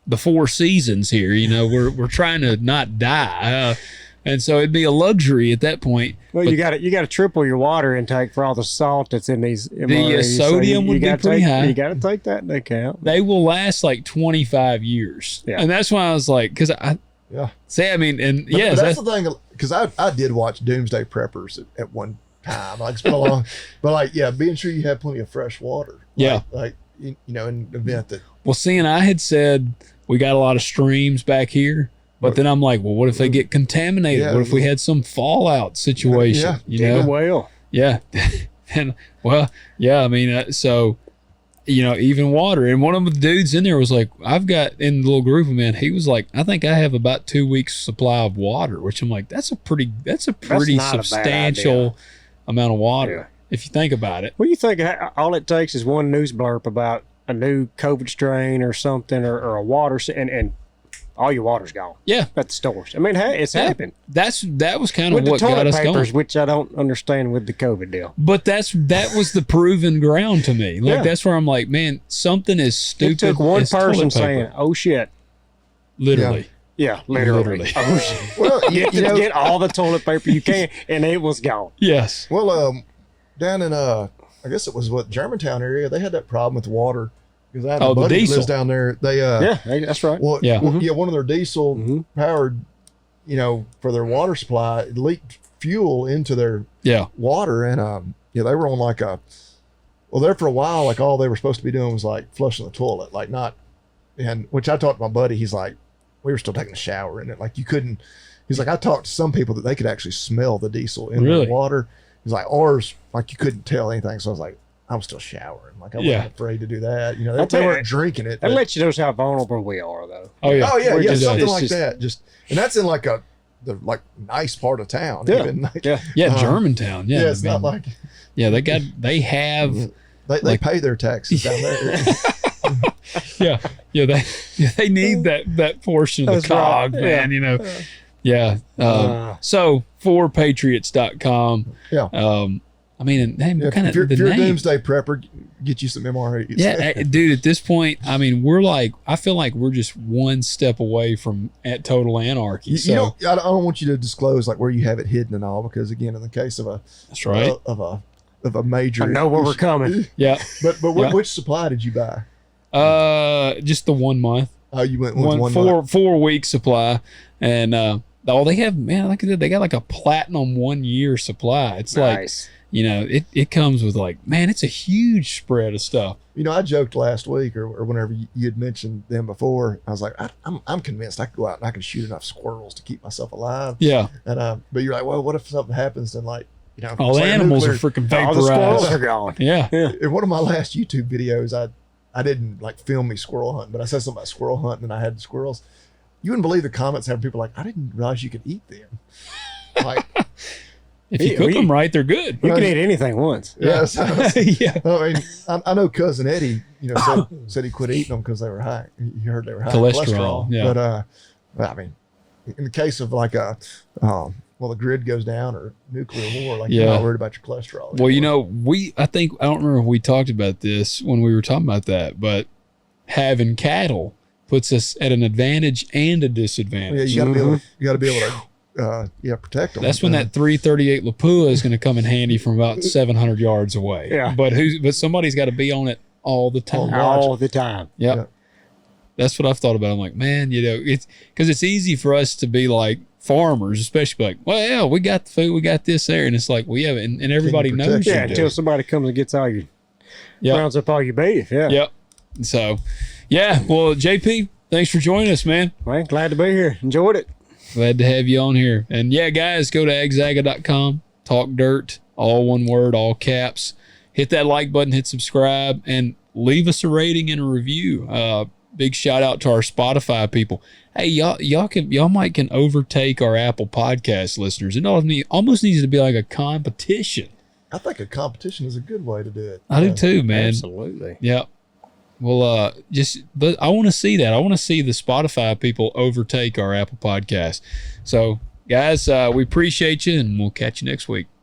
Speaker 1: the Four Seasons here. We're trying to not die. And so it'd be a luxury at that point.
Speaker 3: Well, you got to triple your water intake for all the salt that's in these MREs.
Speaker 1: The sodium would be pretty high.
Speaker 3: You got to take that into account.
Speaker 1: They will last like 25 years.
Speaker 3: Yeah.
Speaker 1: And that's why I was like, because I say,
Speaker 2: but that's the thing, because I did watch Doomsday Preppers at one time. Like, it's been a long, but being sure you have plenty of fresh water. In the event that.
Speaker 1: Well, seeing I had said we got a lot of streams back here. But then I'm like, well, what if they get contaminated? What if we had some fallout situation?
Speaker 3: Well.
Speaker 1: Yeah. And so, even water. And one of the dudes in there was like, I've got in the little group of men, he was like, I think I have about 2 weeks supply of water, which I'm like, that's a pretty substantial amount of water. If you think about it.
Speaker 3: Well, you think all it takes is one news blurb about a new COVID strain or something, or a water, and all your water's gone.
Speaker 1: Yeah,
Speaker 3: at the stores. It's happened.
Speaker 1: That was kind of
Speaker 3: with
Speaker 1: what
Speaker 3: the
Speaker 1: got us
Speaker 3: papers,
Speaker 1: going.
Speaker 3: which I don't understand with the COVID deal.
Speaker 1: But that was the proven ground to me. That's where I'm like, man, something is stupid.
Speaker 3: It took one person saying, "Oh shit,"
Speaker 1: literally.
Speaker 3: Yeah, literally. Oh shit.
Speaker 2: Well,
Speaker 3: get all the toilet paper you can, and it was gone.
Speaker 1: Yes.
Speaker 2: Well, down in I guess it was Germantown area, they had that problem with water. Because I have a buddy that lives down there. They
Speaker 3: that's right.
Speaker 2: Well, one of their diesel powered, for their water supply, it leaked fuel into their water, and they were on there for a while. Like, all they were supposed to be doing was like flushing the toilet, which I talked to my buddy. He's like, we were still taking a shower in it. Like, you couldn't. He's like, I talked to some people that they could actually smell the diesel in the water. He's like, ours, like, you couldn't tell anything. So I was like, I'm still showering. Like, I wasn't afraid to do that. They weren't drinking it.
Speaker 3: That lets you know how vulnerable we are, though.
Speaker 1: Oh yeah.
Speaker 2: Something like that. And that's in the nice part of town.
Speaker 3: Yeah.
Speaker 2: Even,
Speaker 1: Germantown. Yeah.
Speaker 2: It's not like.
Speaker 1: Yeah, they have.
Speaker 2: They pay their taxes down there.
Speaker 1: They need that portion of the cog, man. Yeah. So forpatriots.com.
Speaker 2: Yeah.
Speaker 1: If
Speaker 2: you're a Doomsday Prepper, get you some MREs.
Speaker 1: Yeah, dude. At this point, I feel like we're just one step away from total anarchy.
Speaker 2: I don't want you to disclose where you have it hidden and all, because again, in the case of
Speaker 1: that's right
Speaker 2: of a major,
Speaker 3: I know where we're coming.
Speaker 1: Yeah,
Speaker 2: but which supply did you buy?
Speaker 1: Just the 1 month.
Speaker 2: Oh, you went with 1 month.
Speaker 1: 4 week supply, and they have, man, like I said, they got like a platinum 1 year supply. It's
Speaker 3: nice.
Speaker 1: It comes with it's a huge spread of stuff.
Speaker 2: I joked last week or whenever you had mentioned them before. I was like, I'm convinced I could go out and I can shoot enough squirrels to keep myself alive.
Speaker 1: Yeah.
Speaker 2: And but you're like, well, what if something happens and
Speaker 1: all the animals are freaking vaporized.
Speaker 3: All the squirrels are gone.
Speaker 1: Yeah.
Speaker 2: In one of my last YouTube videos, I didn't like film me squirrel hunting, but I said something about squirrel hunting and I had the squirrels. You wouldn't believe the comments having people like, I didn't realize you could eat them. Like,
Speaker 1: if you cook them right, they're good.
Speaker 3: You can eat anything once.
Speaker 2: Yeah.
Speaker 1: Yeah.
Speaker 2: I mean, I know Cousin Eddie, said he quit eating them because they were high. He heard they were high in cholesterol.
Speaker 1: Yeah.
Speaker 2: But I mean, in the case of like the grid goes down or nuclear war, like you're not worried about your cholesterol anymore.
Speaker 1: Well, I don't remember if we talked about this when we were talking about that, but having cattle puts us at an advantage and a disadvantage.
Speaker 2: Yeah, you got to be able to protect them.
Speaker 1: That's when that 338 Lapua is going to come in handy from about 700 yards away.
Speaker 3: Yeah.
Speaker 1: But somebody's got to be on it all the time.
Speaker 3: All the time.
Speaker 1: Yep.
Speaker 2: Yeah.
Speaker 1: That's what I've thought about. I'm like, man, it's because it's easy for us to be like farmers, especially like, well, yeah, we got the food, we got this there. And it's like, we have it. And everybody knows.
Speaker 3: Yeah, until somebody comes and gets all your, rounds up all your beef. Yeah.
Speaker 1: Yep. So, yeah. Well, JP, thanks for joining us, man.
Speaker 3: Well, glad to be here. Enjoyed it.
Speaker 1: Glad to have you on here. And yeah, guys, go to agzaga.com, talk dirt, all one word, all caps. Hit that like button, hit subscribe, and leave us a rating and a review. Big shout out to our Spotify people. Hey, y'all might can overtake our Apple Podcast listeners. It almost needs to be like a competition.
Speaker 2: I think a competition is a good way to do it.
Speaker 1: I do too, man.
Speaker 3: Absolutely.
Speaker 1: Yep. Well, but I want to see that. I want to see the Spotify people overtake our Apple Podcast. So, guys, we appreciate you, and we'll catch you next week.